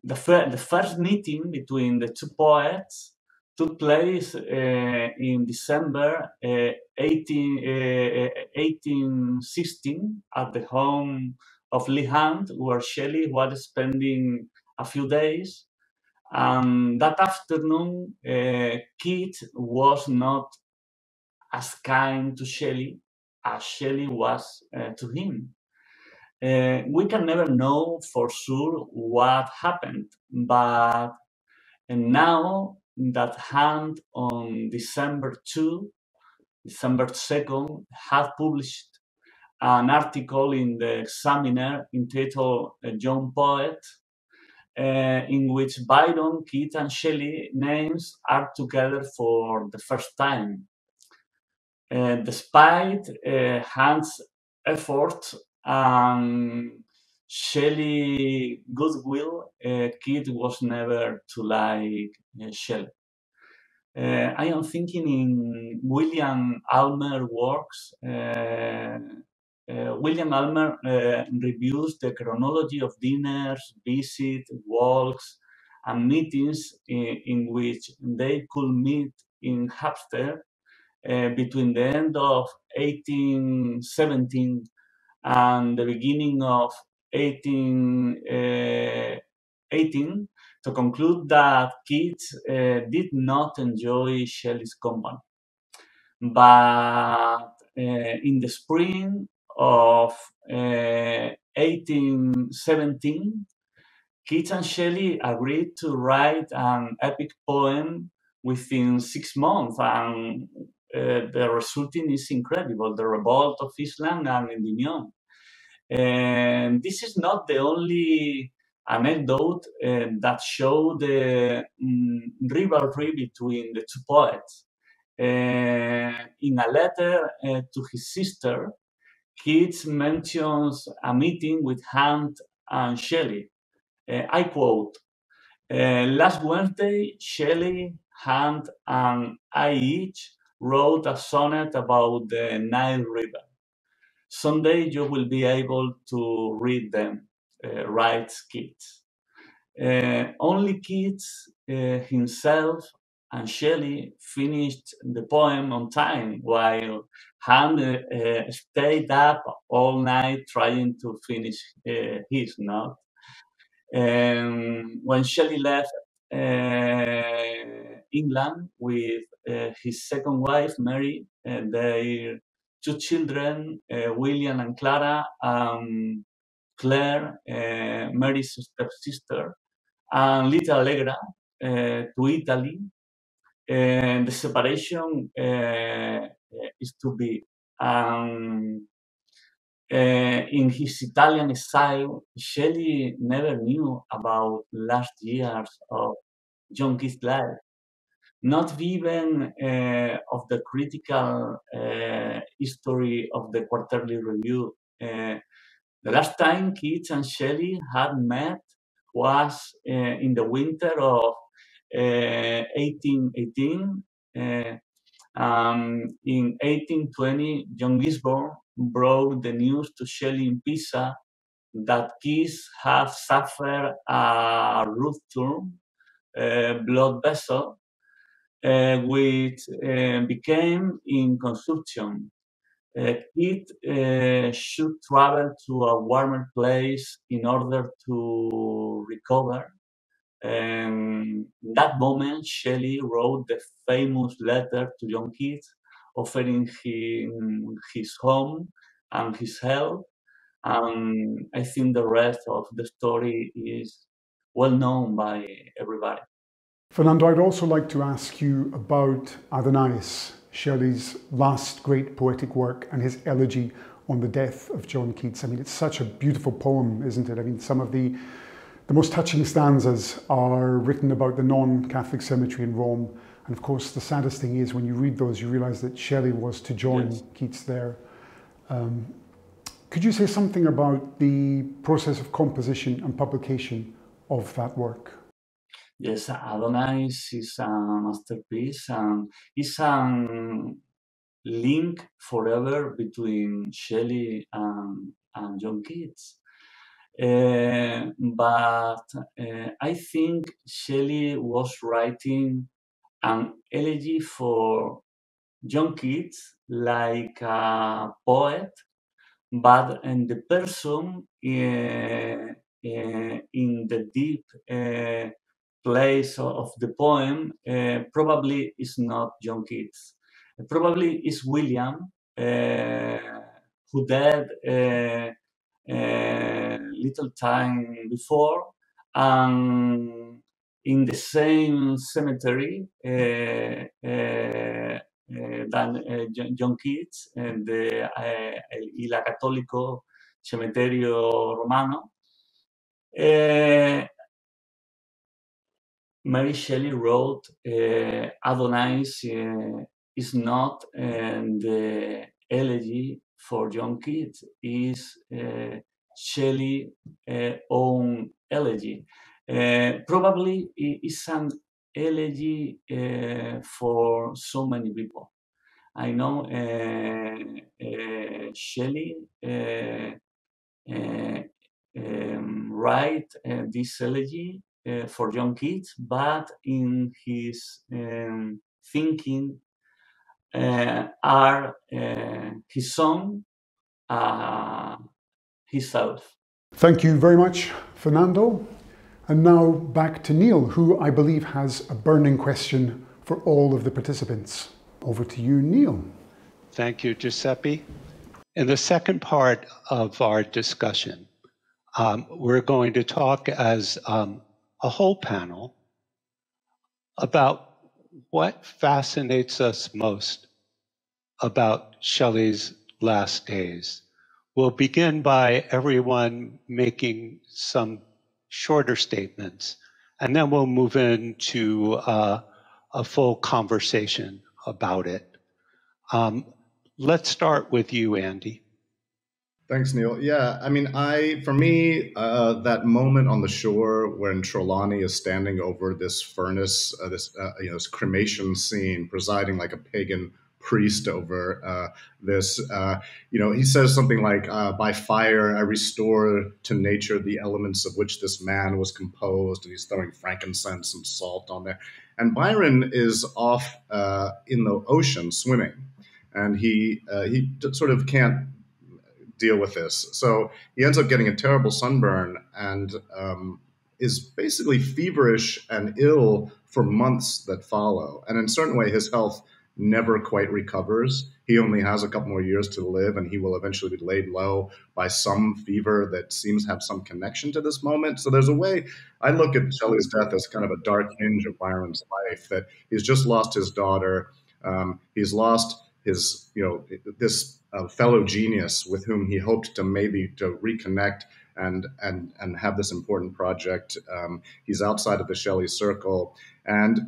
The first meeting between the two poets took place in December 1816 at the home of Leigh, where Shelley was spending a few days. That afternoon, Keats was not as kind to Shelley as Shelley was to him. We can never know for sure what happened, but now that Hunt on December 2nd, had published an article in the Examiner entitled Young Poet, in which Byron, Keats, and Shelley names are together for the first time. Despite Hunt's effort and Shelley's goodwill, Keats was never to like Shelley. I am thinking in William Almer works, William Almer reviews the chronology of dinners, visits, walks, and meetings in which they could meet in Hampstead between the end of 1817 and the beginning of 1818 to conclude that Keats did not enjoy Shelley's company. But in the spring of 1817, Keats and Shelley agreed to write an epic poem within 6 months, and the resulting is incredible, The Revolt of Islam and Endymion. And this is not the only anecdote that show the rivalry between the two poets. In a letter to his sister, Keats mentions a meeting with Hunt and Shelley. I quote, last Wednesday, Shelley, Hunt, and I each wrote a sonnet about the Nile River. Someday you will be able to read them, writes Keats. Only Keats himself and Shelley finished the poem on time, while Hunt stayed up all night trying to finish his note. When Shelley left England with his second wife, Mary, their 2 children, William and Clara, Claire, Mary's stepsister, and little Allegra to Italy, and the separation is too big. In his Italian exile, Shelley never knew about last years of John Keats' life, not even of the critical history of the Quarterly Review. The last time Keats and Shelley had met was in the winter of 1818. In 1820, John Gisborne brought the news to Shelley in Pisa that Keats had suffered a rupture blood vessel, which became in consumption. Keats should travel to a warmer place in order to recover. That moment, Shelley wrote the famous letter to John Keats, offering him his home and his help. I think the rest of the story is well known by everybody. Fernando, I'd also like to ask you about Adonais, Shelley's last great poetic work, and his elegy on the death of John Keats. I mean, it's such a beautiful poem, isn't it? I mean, some of the most touching stanzas are written about the non-Catholic cemetery in Rome. And of course, the saddest thing is when you read those, you realize that Shelley was to join Keats there. Could you say something about the process of composition and publication of that work? Yes, Adonais is a masterpiece, and it's a link forever between Shelley and John Keats. But I think Shelley was writing an elegy for John Keats like a poet, but in the person in the deep place of the poem probably is not John Keats. Probably is William, who died little time before, and in the same cemetery than John Keats, the Il Cattolico Cementerio Romano. Mary Shelley wrote Adonais is not the elegy for John Keats, is Shelley's own elegy. Probably it's an elegy for so many people. I know Shelley write this elegy for John Keats, but in his thinking are his song, himself. Thank you very much, Fernando. And now back to Neil, who I believe has a burning question for all of the participants. Over to you, Neil. Thank you, Giuseppe. In the second part of our discussion, we're going to talk as a whole panel about what fascinates us most about Shelley's last days. We'll begin by everyone making some shorter statements, and then we'll move into a full conversation about it. Let's start with you, Andy. Thanks, Neil. Yeah, I mean, for me, that moment on the shore when Trelawney is standing over this furnace, this cremation scene, presiding like a pagan priest over this, he says something like, "By fire I restore to nature the elements of which this man was composed," and he's throwing frankincense and salt on there. And Byron is off in the ocean swimming, and he sort of can't deal with this. So he ends up getting a terrible sunburn and is basically feverish and ill for months that follow. And in a certain way, his health never quite recovers. He only has a couple more years to live, and he will eventually be laid low by some fever that seems to have some connection to this moment. So there's a way, I look at Shelley's death as kind of a dark hinge of Byron's life, that he's just lost his daughter. He's lost his, this fellow genius with whom he hoped to reconnect and have this important project. He's outside of the Shelley circle,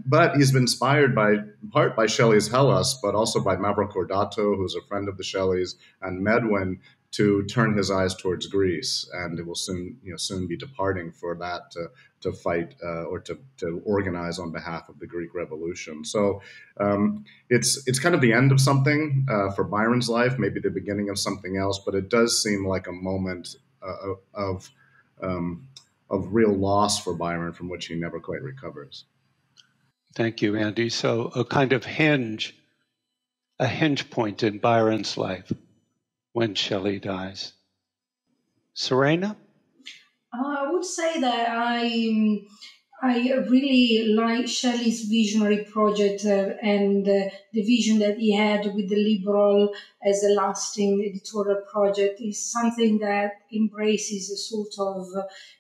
but he's been inspired part by Shelley's Hellas, but also by Mavrocordato, who's a friend of the Shelleys, and Medwin, to turn his eyes towards Greece, and it will soon be departing for that to fight or to organize on behalf of the Greek Revolution. So it's kind of the end of something for Byron's life, maybe the beginning of something else, but it does seem like a moment of real loss for Byron, from which he never quite recovers. Thank you, Andy. So a kind of hinge point in Byron's life when Shelley dies. Serena? I would say that I really like Shelley's visionary project and the vision that he had with the Liberal as a lasting editorial project is something that embraces a sort of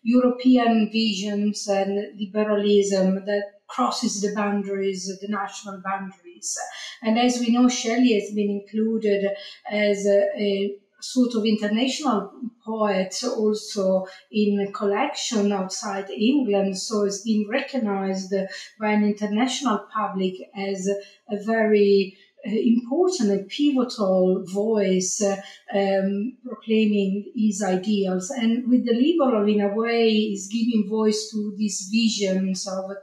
European visions and liberalism that crosses the boundaries, the national boundaries. And as we know, Shelley has been included as a sort of international poet also in a collection outside England, so it's been recognized by an international public as a very important and pivotal voice proclaiming his ideals. And with the Liberal, in a way, is giving voice to these visions of a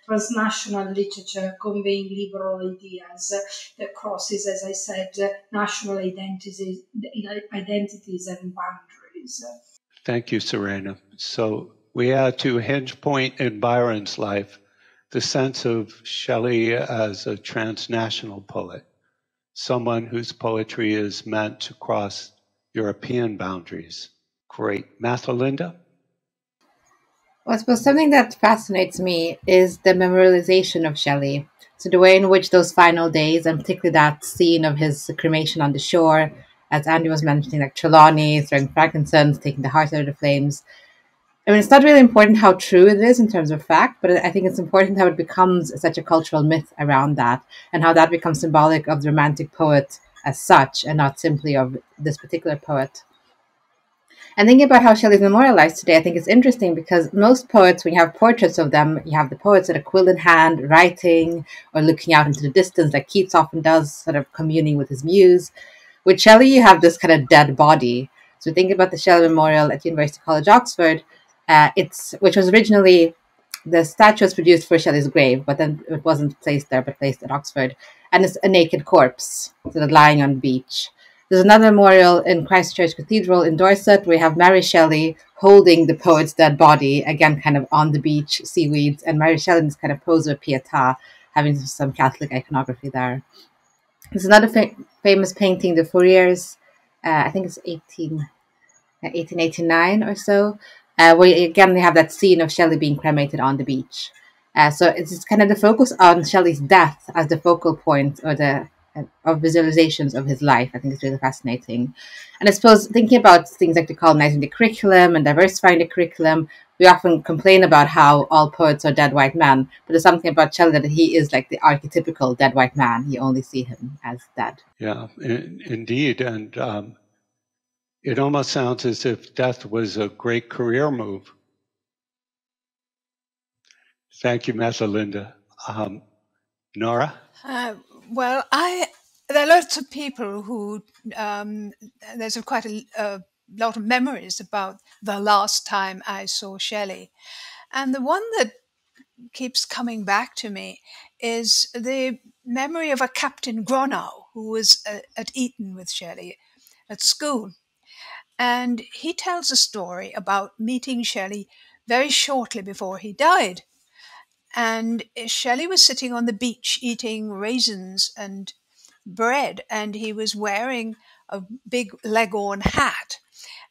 transnational literature conveying liberal ideas that crosses, as I said, national identities and boundaries. Thank you, Serena. So we add to hinge point in Byron's life the sense of Shelley as a transnational poet, someone whose poetry is meant to cross European boundaries. Great. Mathelinda? Well, I suppose something that fascinates me is the memorialization of Shelley. So the way in which those final days, and particularly that scene of his cremation on the shore, as Andy was mentioning, like Trelawney throwing frankincense, taking the heart out of the flames. I mean, it's not really important how true it is in terms of fact, but I think it's important how it becomes such a cultural myth around that, and how that becomes symbolic of the Romantic poet as such, and not simply of this particular poet. And thinking about how Shelley's memorialized today, I think it's interesting because most poets, when you have portraits of them, you have the poets with a quill in hand, writing, or looking out into the distance, like Keats often does, sort of communing with his muse. With Shelley, you have this kind of dead body. So thinking about the Shelley Memorial at University College Oxford, which was originally the statue was produced for Shelley's grave, but then it wasn't placed there, but placed at Oxford. And it's a naked corpse, sort of lying on the beach. There's another memorial in Christchurch Cathedral in Dorset where we have Mary Shelley holding the poet's dead body, again, kind of on the beach, seaweeds, and Mary Shelley in this kind of pose of pietà, having some Catholic iconography there. There's another famous painting, the Fouriers, I think it's 1889 or so, where again they have that scene of Shelley being cremated on the beach. So it's kind of the focus on Shelley's death as the focal point or of visualizations of his life. I think it's really fascinating. And I suppose thinking about things like decolonizing the curriculum and diversifying the curriculum, we often complain about how all poets are dead white men, but there's something about Shelley that he is like the archetypical dead white man. You only see him as dead. Yeah, indeed. And it almost sounds as if death was a great career move. Thank you, Mathelinda. Nora? Well, there are lots of people who, there's quite a lot of memories about the last time I saw Shelley. And the one that keeps coming back to me is the memory of a Captain Gronow who was at Eton with Shelley at school. And he tells a story about meeting Shelley very shortly before he died. And Shelley was sitting on the beach eating raisins and bread, and he was wearing a big leghorn hat.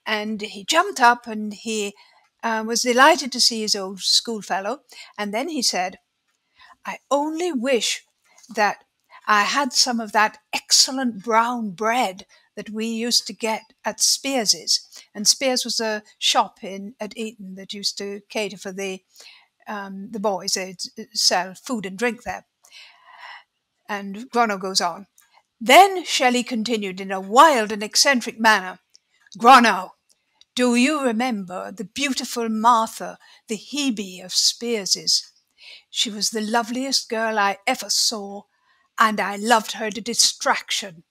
And he jumped up and he was delighted to see his old schoolfellow. And then he said, "I only wish that I had some of that excellent brown bread that we used to get at Spears's." And Spears was a shop at Eton that used to cater for the boys. They'd sell food and drink there. And Gronow goes on. Then Shelley continued in a wild and eccentric manner, "Gronow, do you remember the beautiful Martha, the Hebe of Spears's? She was the loveliest girl I ever saw, and I loved her to distraction."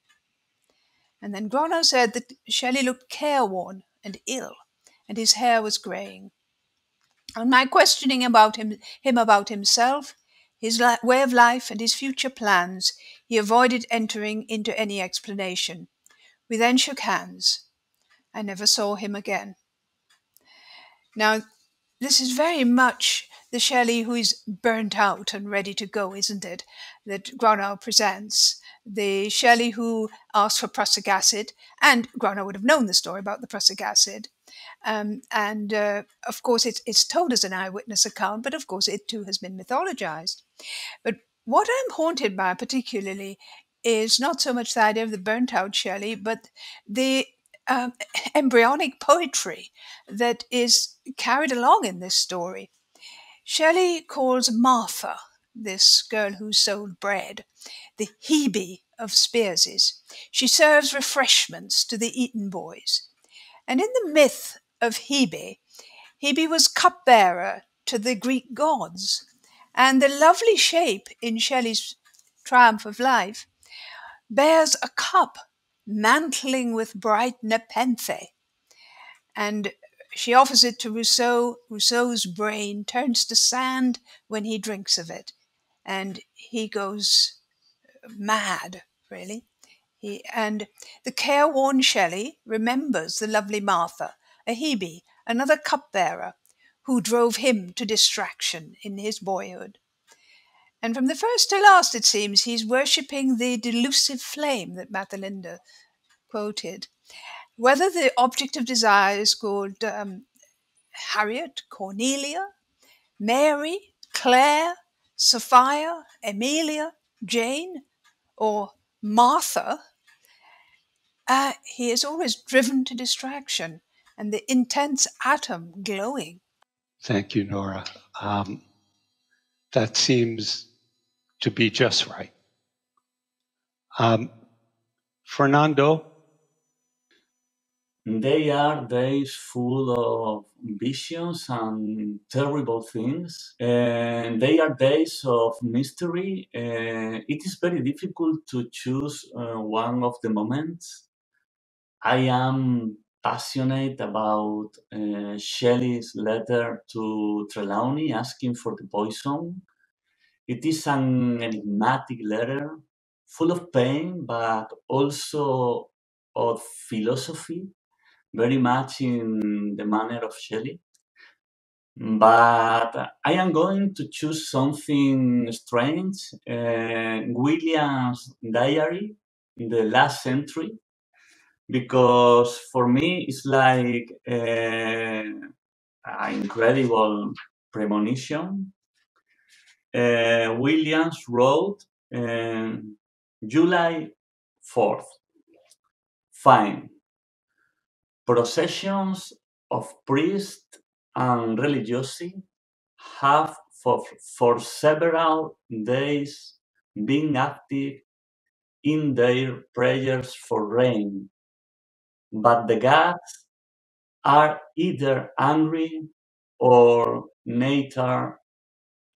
And then Gronow said that Shelley looked careworn and ill, and his hair was greying. On my questioning about him about himself, his way of life, and his future plans, he avoided entering into any explanation. We then shook hands. I never saw him again. Now, this is very much the Shelley who is burnt out and ready to go, isn't it, that Gronow presents. The Shelley who asked for prussic acid, and Gronow would have known the story about the prussic acid. Of course, it's told as an eyewitness account, but of course it too has been mythologized. But what I'm haunted by particularly is not so much the idea of the burnt-out Shelley, but the embryonic poetry that is carried along in this story. Shelley calls Martha, this girl who sold bread, the Hebe of Spears's. She serves refreshments to the Eton boys. And in the myth of Hebe, Hebe was cupbearer to the Greek gods. And the lovely shape in Shelley's Triumph of Life bears a cup mantling with bright nepenthe. And she offers it to Rousseau. Rousseau's brain turns to sand when he drinks of it. And he goes mad, really. And the careworn Shelley remembers the lovely Martha, a Hebe, another cupbearer, who drove him to distraction in his boyhood. And from the first to last, it seems, he's worshipping the delusive flame that Mathelinda quoted. Whether the object of desire is called Harriet, Cornelia, Mary, Claire, Sophia, Amelia, Jane, or Martha, he is always driven to distraction and the intense atom glowing. Thank you, Nora. That seems to be just right. Fernando? They are days full of visions and terrible things. And they are days of mystery. It is very difficult to choose one of the moments. I am passionate about Shelley's letter to Trelawney asking for the poison. It is an enigmatic letter, full of pain, but also of philosophy, very much in the manner of Shelley. But I am going to choose something strange. William's diary, in the last century, because for me it's like an incredible premonition. Williams wrote July 4th. Fine. Processions of priests and religiosi have for several days been active in their prayers for rain, but the gods are either angry or nature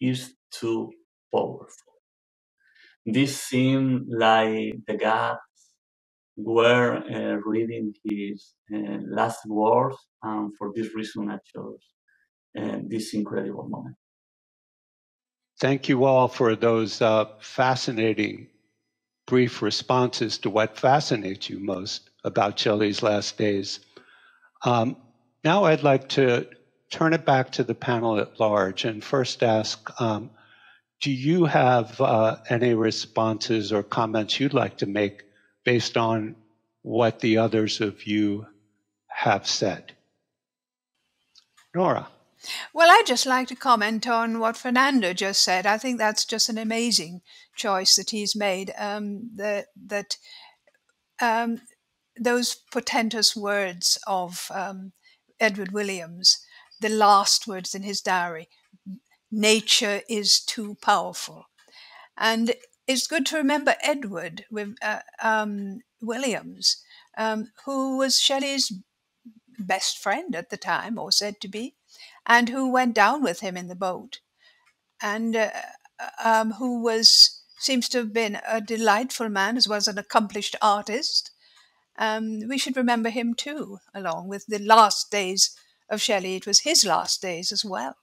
is too powerful. This seemed like the gods were reading his last words, and for this reason I chose this incredible moment. Thank you all for those fascinating brief responses to what fascinates you most about Shelley's last days. Now I'd like to turn it back to the panel at large and first ask, do you have any responses or comments you'd like to make based on what the others of you have said? Nora. Well, I'd just like to comment on what Fernando just said. I think that's just an amazing choice that he's made. Those portentous words of Edward Williams, the last words in his diary, nature is too powerful. And it's good to remember Edward Williams, who was Shelley's best friend at the time, or said to be, and who went down with him in the boat, and who seems to have been a delightful man as well as an accomplished artist. We should remember him too, along with the last days of Shelley. It was his last days as well.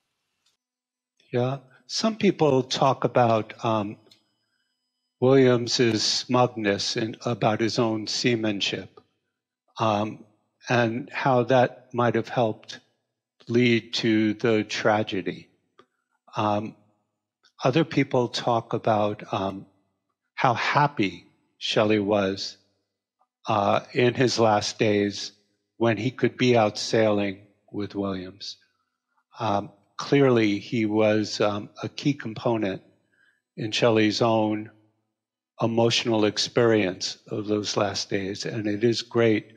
Yeah, some people talk about Williams's smugness about his own seamanship, and how that might have helped lead to the tragedy. Other people talk about how happy Shelley was in his last days when he could be out sailing with Williams. Clearly, he was a key component in Shelley's own emotional experience of those last days, and it is great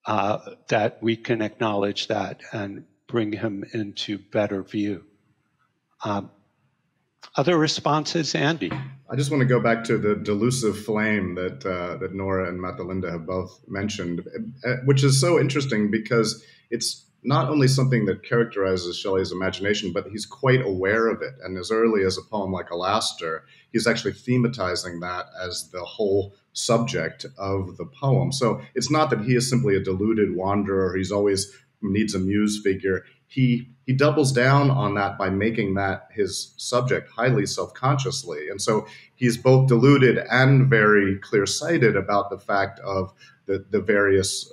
that we can acknowledge that and bring him into better view. Other responses, Andy? I just want to go back to the delusive flame that Nora and Mathelinda have both mentioned, which is so interesting because it's not only something that characterizes Shelley's imagination, but he's quite aware of it. And as early as a poem like Alastor, he's actually thematizing that as the whole subject of the poem. So it's not that he is simply a deluded wanderer, he's always needs a muse figure. He doubles down on that by making that his subject highly self-consciously. And so he's both deluded and very clear-sighted about the fact of the various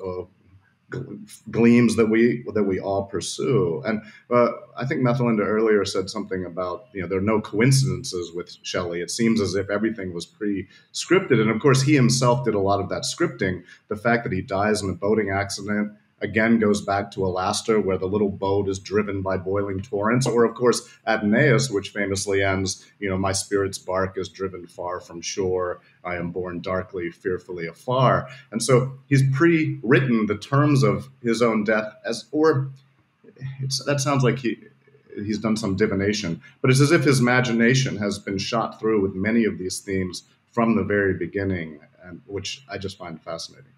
gleams that we all pursue. And I think Mathelinda earlier said something about, there are no coincidences with Shelley. It seems as if everything was pre-scripted. And of course, he himself did a lot of that scripting. The fact that he dies in a boating accident, again, goes back to Alastor, where the little boat is driven by boiling torrents, or of course Adonais, which famously ends, my spirit's bark is driven far from shore, I am borne darkly, fearfully afar. And so he's pre-written the terms of his own death that sounds like he's done some divination, but it's as if his imagination has been shot through with many of these themes from the very beginning, which I just find fascinating.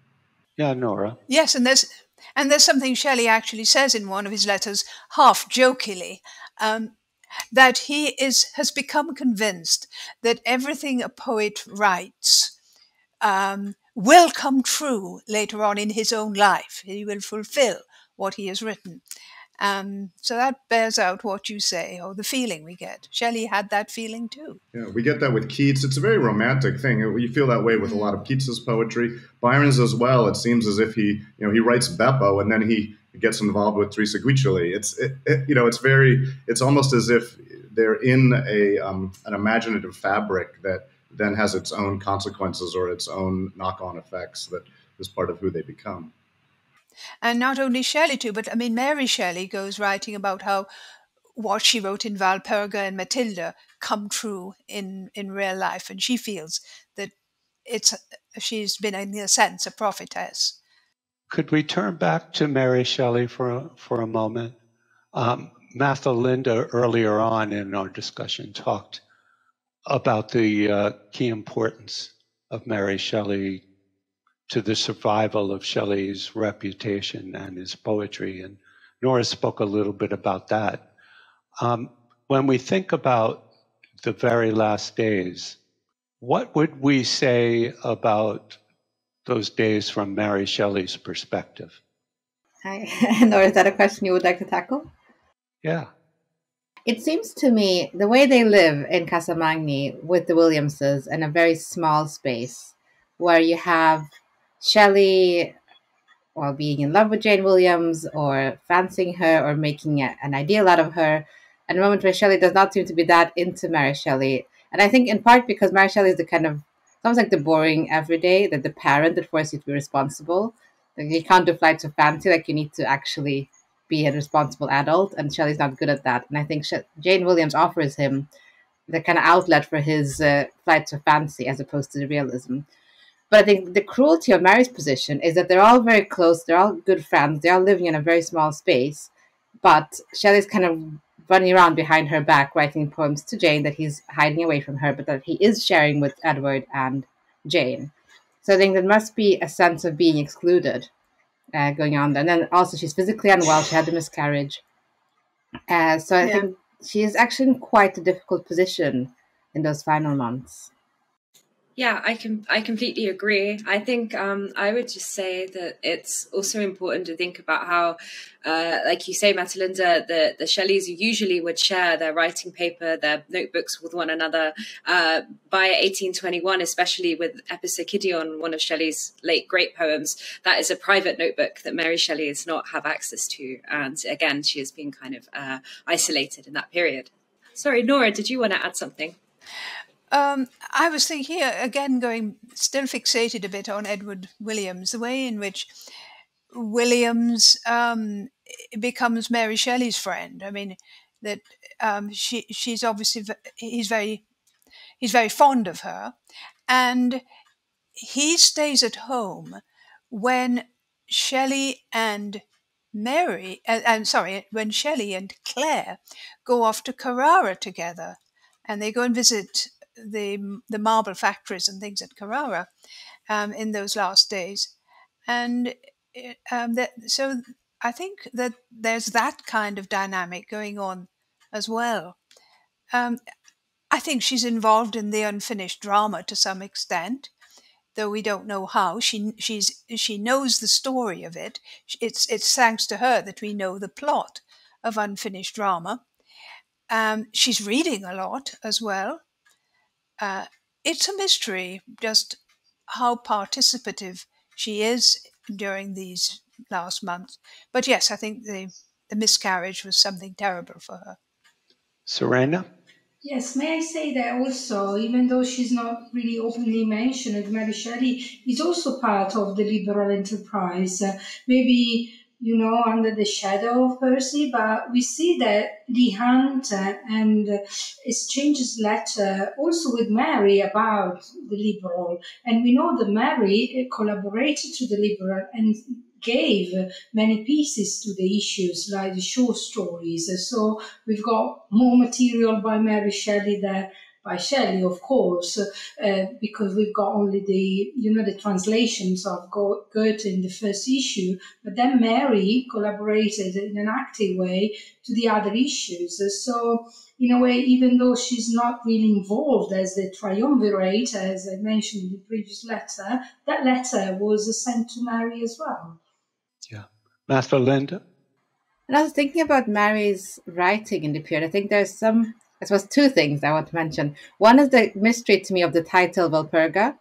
Yeah, Nora. Yes, and there's something Shelley actually says in one of his letters, half jokingly, that he has become convinced that everything a poet writes will come true later on in his own life. He will fulfill what he has written. So that bears out what you say, or the feeling we get. Shelley had that feeling too. Yeah, we get that with Keats. It's a very romantic thing. You feel that way with a lot of Keats's poetry. Byron's as well. It seems as if he writes Beppo and then he gets involved with Teresa Guiccioli. It's almost as if they're in an imaginative fabric that then has its own consequences or its own knock-on effects that is part of who they become. And not only Shelley too, but I mean, Mary Shelley goes writing about how what she wrote in Valperga and Matilda come true in real life, and she feels that she's been, in a sense, a prophetess. Could we turn back to Mary Shelley for a moment? Mathelinda earlier on in our discussion talked about the key importance of Mary Shelley to the survival of Shelley's reputation and his poetry, and Nora spoke a little bit about that. When we think about the very last days, what would we say about those days from Mary Shelley's perspective? Nora, is that a question you would like to tackle? Yeah. It seems to me the way they live in Casamagni with the Williamses in a very small space, where you have Shelley, well, being in love with Jane Williams or fancying her or making an ideal out of her, and a moment where Shelley does not seem to be that into Mary Shelley. And I think in part because Mary Shelley is the kind of, sounds like the boring everyday, that the parent that forces you to be responsible. Like you can't do flights of fancy, like you need to actually be a responsible adult, and Shelley's not good at that. And I think Jane Williams offers him the kind of outlet for his flights of fancy as opposed to the realism. But I think the cruelty of Mary's position is that they're all very close, they're all good friends, they're all living in a very small space, but Shelley's kind of running around behind her back writing poems to Jane that he's hiding away from her, but that he is sharing with Edward and Jane. So I think there must be a sense of being excluded going on there. And then also she's physically unwell, she had a miscarriage. So I think she is actually in quite a difficult position in those final months. Yeah, I completely agree. I think I would just say that it's also important to think about how, like you say, Mathelinda, the Shelleys usually would share their writing paper, their notebooks with one another. By 1821, especially with Epipsychidion, one of Shelley's late great poems, that is a private notebook that Mary Shelley does not have access to. And again, she has been kind of isolated in that period. Sorry, Nora, did you want to add something? I was thinking again, still fixated a bit on Edward Williams, the way in which Williams becomes Mary Shelley's friend. I mean, that she's obviously he's very fond of her, and he stays at home when Shelley and when Shelley and Claire go off to Carrara together, and they go and visit the marble factories and things at Carrara in those last days. And so I think that there's that kind of dynamic going on as well. I think she's involved in the unfinished drama to some extent, though we don't know how. She knows the story of it. It's thanks to her that we know the plot of Unfinished Drama. She's reading a lot as well. It's a mystery just how participative she is during these last months. But yes, I think the miscarriage was something terrible for her. Serena? Yes, may I say that also, even though she's not really openly mentioned, Mary Shelley is also part of the liberal enterprise. Maybe, under the shadow of Percy, but we see that Leigh Hunt and exchanges letter also with Mary about the liberal. And we know that Mary collaborated to the liberal and gave many pieces to the issues, like the short stories. So we've got more material by Mary Shelley there by Shelley, of course, because we've got only the translations of Goethe in the first issue. But then Mary collaborated in an active way to the other issues. So, in a way, even though she's not really involved as the triumvirate, as I mentioned in the previous letter, that letter was sent to Mary as well. Yeah. Mathelinda? And I was thinking about Mary's writing in the period. I think there's I suppose, two things I want to mention. One is the mystery to me of the title Walpurga,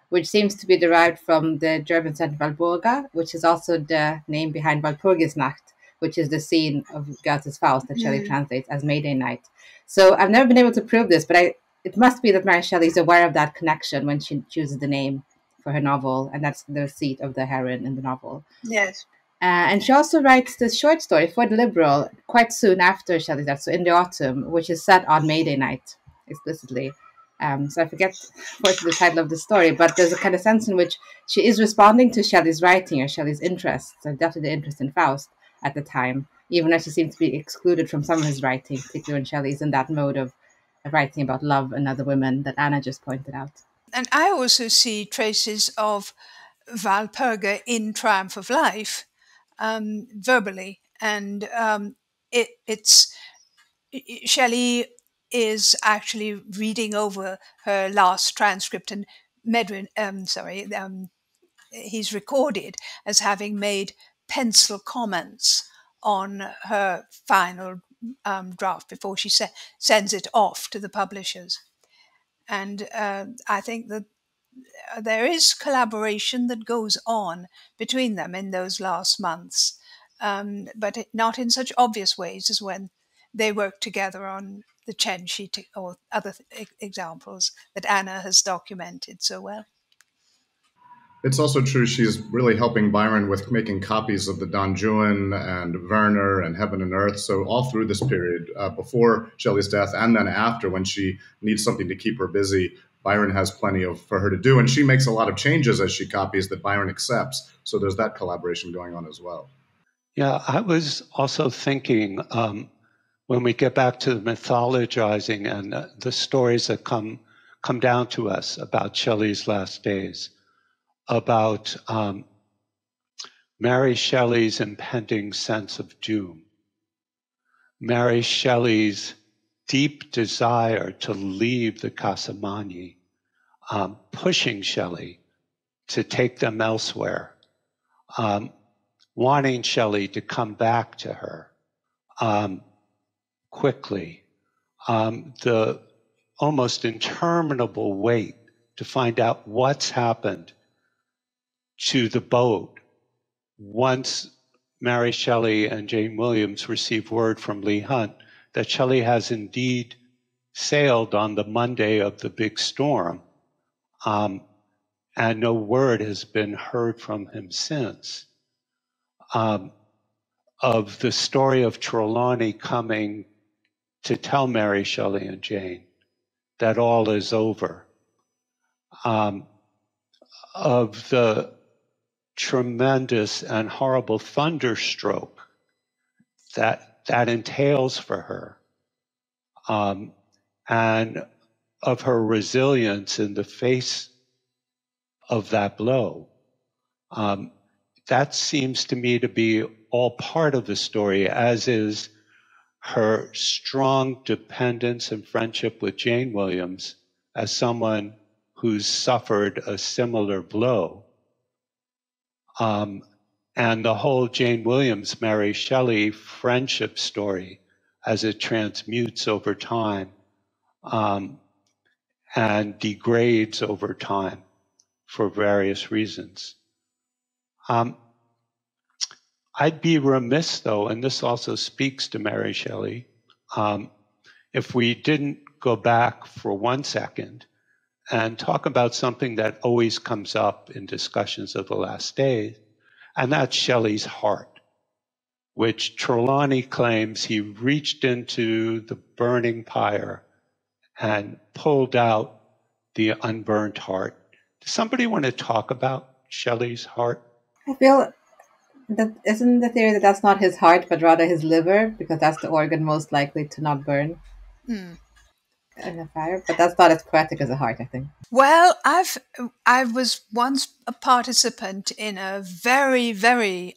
which seems to be derived from the German sentence Walburga, which is also the name behind Walpurgisnacht, which is the scene of Goethe's Faust that Shelley translates as May Day Night. So I've never been able to prove this, but it must be that Mary Shelley is aware of that connection when she chooses the name for her novel, and that's the seat of the heroine in the novel. Yes. And she also writes this short story, For the Liberal, quite soon after Shelley's death, so in the autumn, which is set on May Day night, explicitly. So I forget, unfortunately, the title of the story, but there's a kind of sense in which she is responding to Shelley's writing or Shelley's interests, and definitely the interest in Faust at the time, even as she seems to be excluded from some of his writing, particularly when Shelley's in that mode of writing about love and other women that Anna just pointed out. And I also see traces of Walpurga in Triumph of Life, verbally. And it's Shelley is actually reading over her last transcript, and Medwin, he's recorded as having made pencil comments on her final draft before she sends it off to the publishers. And I think that there is collaboration that goes on between them in those last months, but not in such obvious ways as when they work together on the Chen sheet or other examples that Anna has documented so well. It's also true she's really helping Byron with making copies of the Don Juan and Werner and Heaven and Earth. So all through this period, before Shelley's death and then after, when she needs something to keep her busy, Byron has plenty for her to do. And she makes a lot of changes as she copies that Byron accepts. So there's that collaboration going on as well. Yeah, I was also thinking when we get back to the mythologizing and the stories that come down to us about Shelley's last days, about Mary Shelley's impending sense of doom, Mary Shelley's deep desire to leave the Casamagni, pushing Shelley to take them elsewhere, wanting Shelley to come back to her quickly, the almost interminable wait to find out what's happened to the boat once Mary Shelley and Jane Williams receive word from Leigh Hunt that Shelley has indeed sailed on the Monday of the big storm, and no word has been heard from him since. Of the story of Trelawney coming to tell Mary Shelley and Jane that all is over. Of the tremendous and horrible thunderstroke that entails for her, and of her resilience in the face of that blow. That seems to me to be all part of the story, as is her strong dependence and friendship with Jane Williams as someone who's suffered a similar blow. And the whole Jane Williams, Mary Shelley friendship story as it transmutes over time and degrades over time for various reasons. I'd be remiss, though, and this also speaks to Mary Shelley, if we didn't go back for 1 second and talk about something that always comes up in discussions of the last days, and that's Shelley's heart, which Trelawney claims he reached into the burning pyre and pulled out the unburnt heart. Does somebody want to talk about Shelley's heart? I feel that isn't the theory that that's not his heart, but rather his liver, because that's the organ most likely to not burn. And a fire, but that's not as poetic as a heart, I think. Well, I was once a participant in a very, very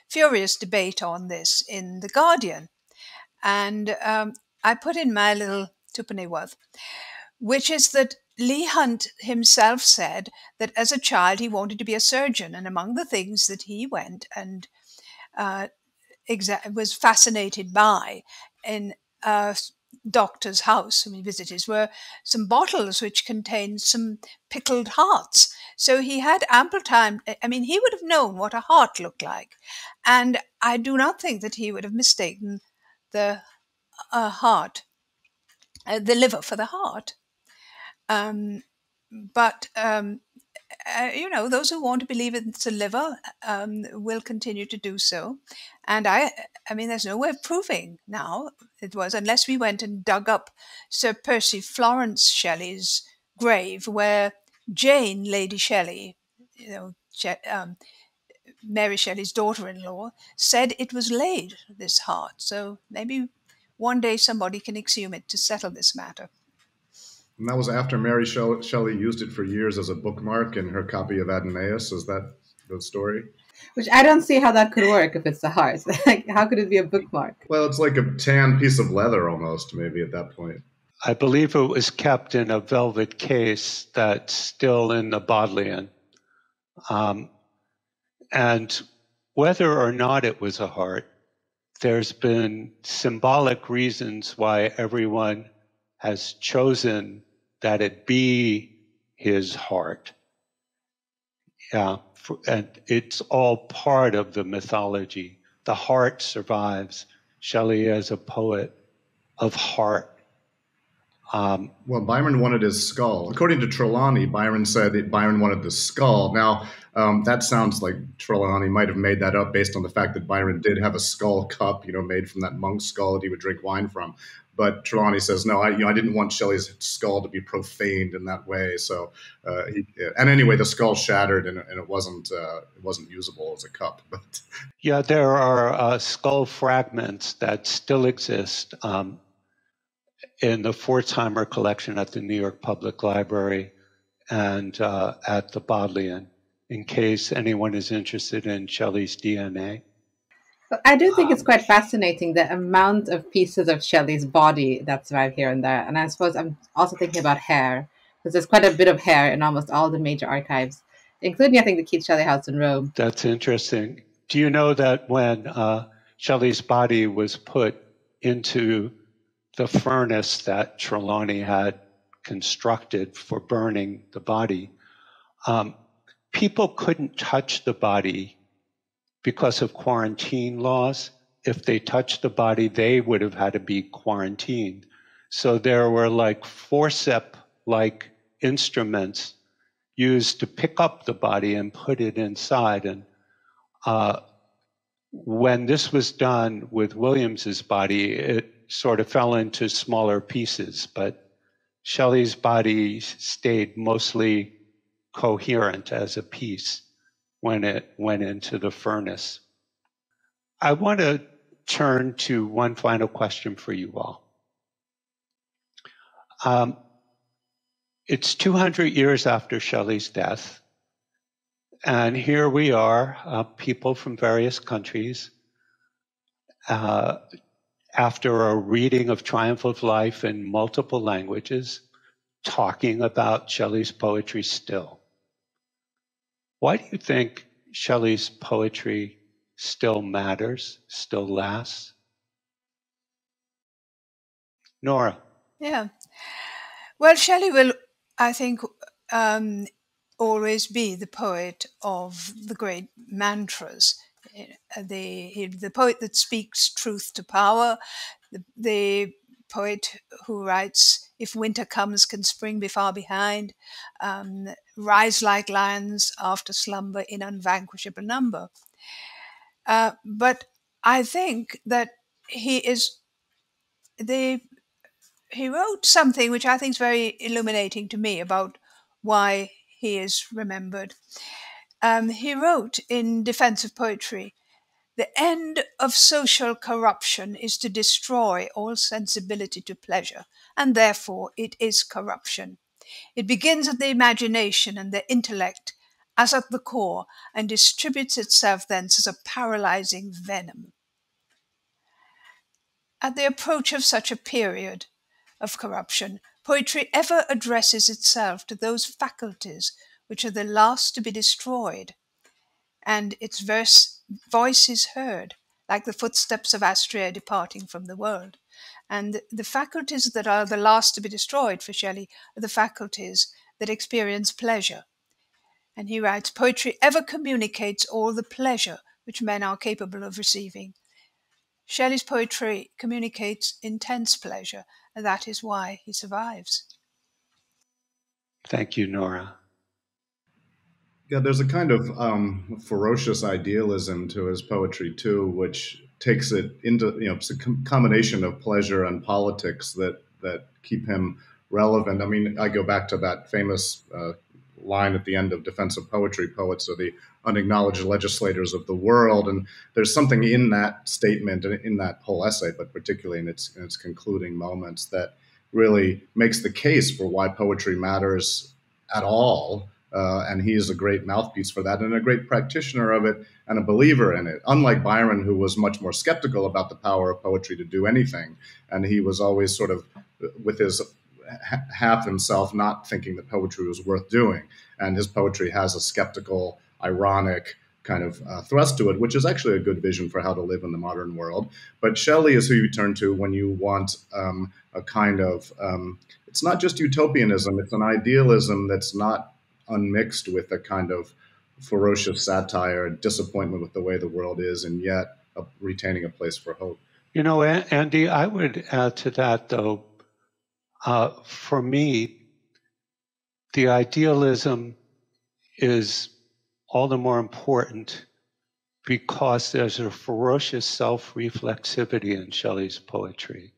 furious debate on this in The Guardian. And I put in my little twopenny worth, which is that Leigh Hunt himself said that as a child he wanted to be a surgeon. And among the things that he went and was fascinated by in a doctor's house whom he visited were some bottles which contained some pickled hearts. So he had ample time. I mean, he would have known what a heart looked like. And I do not think that he would have mistaken the heart, the liver for the heart. But those who want to believe it's a liver will continue to do so. And I mean, there's no way of proving now it was, unless we went and dug up Sir Percy Florence Shelley's grave, where Jane, Lady Shelley, Mary Shelley's daughter-in-law, said it was laid, this heart. So maybe one day somebody can exhume it to settle this matter. And that was after Mary Shelley used it for years as a bookmark in her copy of Adonais. Is that the story? Which I don't see how that could work if it's the heart. Like, how could it be a bookmark? Well, it's like a tan piece of leather almost, maybe at that point. I believe it was kept in a velvet case that's still in the Bodleian. And whether or not it was a heart, there's been symbolic reasons why everyone has chosen that it be his heart. Yeah, and it's all part of the mythology. The heart survives. Shelley as a poet of heart. Well, Byron wanted his skull. According to Trelawney, Byron said that Byron wanted the skull. Now, that sounds like Trelawney might have made that up based on the fact that Byron did have a skull cup, made from that monk's skull that he would drink wine from. But Trelawney says, no, I didn't want Shelley's skull to be profaned in that way. So, and anyway, the skull shattered and it wasn't usable as a cup. But yeah, there are skull fragments that still exist in the Pforzheimer collection at the New York Public Library and at the Bodleian, in case anyone is interested in Shelley's DNA. I do think it's quite fascinating the amount of pieces of Shelley's body that survive here and there. And I suppose I'm also thinking about hair, because there's quite a bit of hair in almost all the major archives, including, I think, the Keats-Shelley House in Rome. That's interesting. Do you know that when Shelley's body was put into the furnace that Trelawney had constructed for burning the body, people couldn't touch the body because of quarantine laws. If they touched the body, they would have had to be quarantined. So there were like forceps-like instruments used to pick up the body and put it inside. And when this was done with Williams's body, it sort of fell into smaller pieces, but Shelley's body stayed mostly coherent as a piece when it went into the furnace. I want to turn to one final question for you all. It's 200 years after Shelley's death, and here we are, people from various countries, after a reading of Triumph of Life in multiple languages, talking about Shelley's poetry still. Why do you think Shelley's poetry still matters, still lasts? Nora. Yeah. Well, Shelley will, I think, always be the poet of the great mantras. The poet that speaks truth to power, the poet who writes, if winter comes, can spring be far behind, rise like lions after slumber in unvanquishable number. But I think that he wrote something which I think is very illuminating to me about why he is remembered. He wrote in defense of poetry, The end of social corruption is to destroy all sensibility to pleasure, and therefore it is corruption. It begins at the imagination and the intellect as at the core, and distributes itself thence as a paralyzing venom. At the approach of such a period of corruption, poetry ever addresses itself to those faculties which are the last to be destroyed, and its voice is heard, like the footsteps of Astrea departing from the world. And the faculties that are the last to be destroyed for Shelley are the faculties that experience pleasure. And he writes, poetry ever communicates all the pleasure which men are capable of receiving. Shelley's poetry communicates intense pleasure, and that is why he survives. Thank you, Nora. Yeah, there's a kind of ferocious idealism to his poetry too, which takes it into, it's a combination of pleasure and politics that keep him relevant. I mean, I go back to that famous line at the end of Defense of Poetry, poets are the unacknowledged legislators of the world. And there's something in that statement and in that whole essay, but particularly in its concluding moments, that really makes the case for why poetry matters at all. And he is a great mouthpiece for that and a great practitioner of it and a believer in it. Unlike Byron, who was much more skeptical about the power of poetry to do anything. And he was always sort of with his half himself not thinking that poetry was worth doing. And his poetry has a skeptical, ironic kind of thrust to it, which is actually a good vision for how to live in the modern world. But Shelley is who you turn to when you want a kind of, it's not just utopianism, it's an idealism that's not unmixed with a kind of ferocious satire, disappointment with the way the world is, and yet retaining a place for hope. Andy, I would add to that, though, for me, the idealism is all the more important because there's a ferocious self-reflexivity in Shelley's poetry.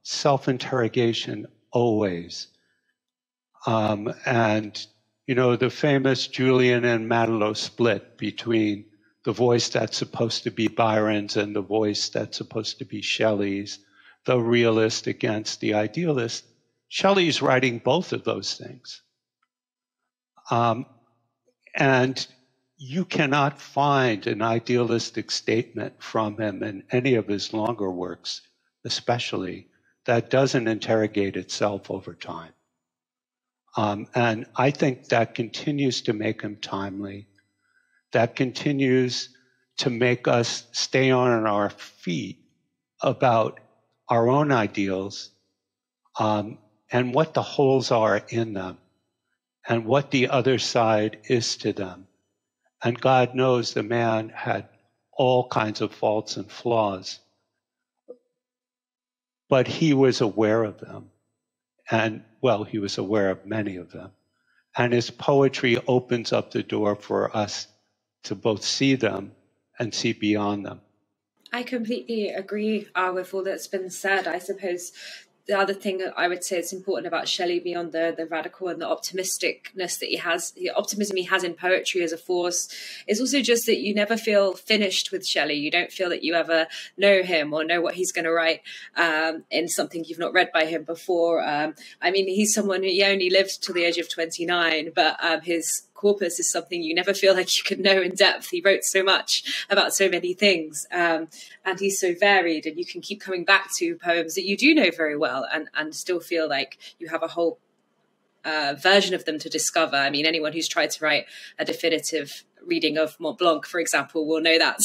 Self-interrogation always. And, the famous Julian and Madelot split between the voice that's supposed to be Byron's and the voice that's supposed to be Shelley's, the realist against the idealist. Shelley's writing both of those things. And you cannot find an idealistic statement from him in any of his longer works, especially, that doesn't interrogate itself over time. And I think that continues to make him timely. That continues to make us stay on our feet about our own ideals and what the holes are in them and what the other side is to them. And God knows the man had all kinds of faults and flaws, but he was aware of them. And, he was aware of many of them. And his poetry opens up the door for us to both see them and see beyond them. I completely agree with all that's been said. I suppose the other thing that I would say is important about Shelley, beyond the radical and the optimisticness that he has, the optimism he has in poetry as a force, is also just that you never feel finished with Shelley. You don't feel that you ever know him or know what he's going to write in something you've not read by him before. He's someone who only lived till the age of 29, but his corpus is something you never feel like you could know in depth. He wrote so much about so many things, and he's so varied, and you can keep coming back to poems that you do know very well and still feel like you have a whole version of them to discover. I mean, anyone who's tried to write a definitive reading of Mont Blanc, for example, will know that.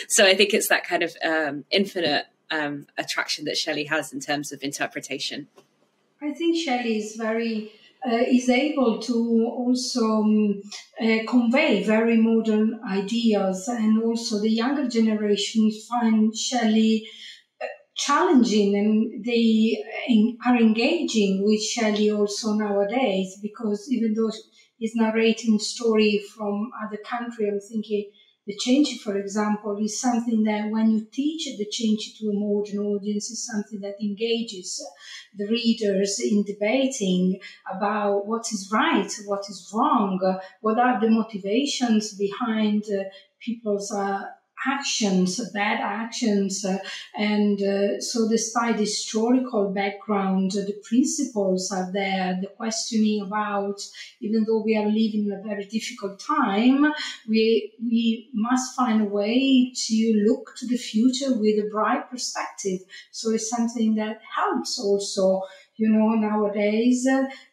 So I think it's that kind of infinite attraction that Shelley has in terms of interpretation. I think Shelley is able to also convey very modern ideas, and also the younger generation find Shelley challenging, and they are engaging with Shelley also nowadays, because even though he's narrating story from other country, I'm thinking the Cenci, for example, is something that when you teach the Cenci to a modern audience is something that engages the readers in debating about what is right, what is wrong, what are the motivations behind people's actions, bad actions, so despite the historical background, the principles are there, the questioning about, even though we are living in a very difficult time, we must find a way to look to the future with a bright perspective. So it's something that helps also, nowadays,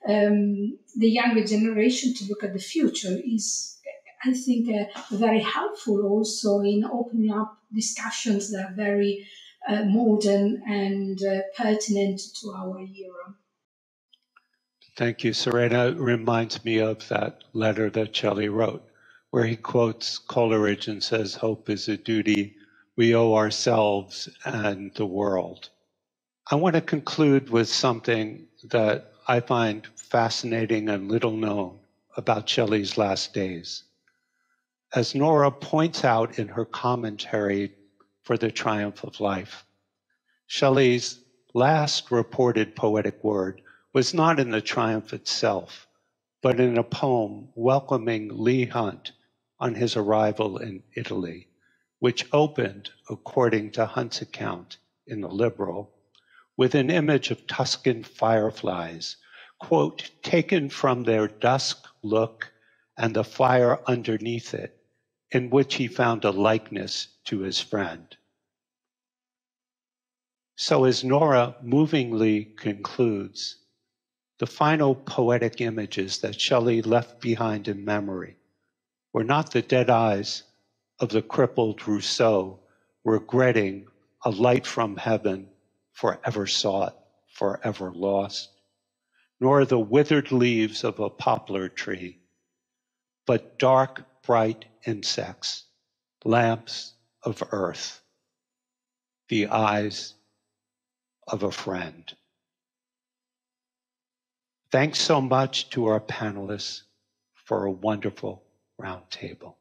the younger generation to look at the future is, I think, very helpful also in opening up discussions that are very modern and pertinent to our era. Thank you, Serena. It reminds me of that letter that Shelley wrote, where he quotes Coleridge and says, "Hope is a duty we owe ourselves and the world." I want to conclude with something that I find fascinating and little known about Shelley's last days. As Nora points out in her commentary for The Triumph of Life, Shelley's last reported poetic word was not in the triumph itself, but in a poem welcoming Leigh Hunt on his arrival in Italy, which opened, according to Hunt's account in the Liberal, with an image of Tuscan fireflies, quote, taken from their dusk look and the fire underneath it, in which he found a likeness to his friend. So as Nora movingly concludes, the final poetic images that Shelley left behind in memory were not the dead eyes of the crippled Rousseau regretting a light from heaven forever sought, forever lost, nor the withered leaves of a poplar tree, but dark, bright insects, lamps of earth, the eyes of a friend. Thanks so much to our panelists for a wonderful roundtable.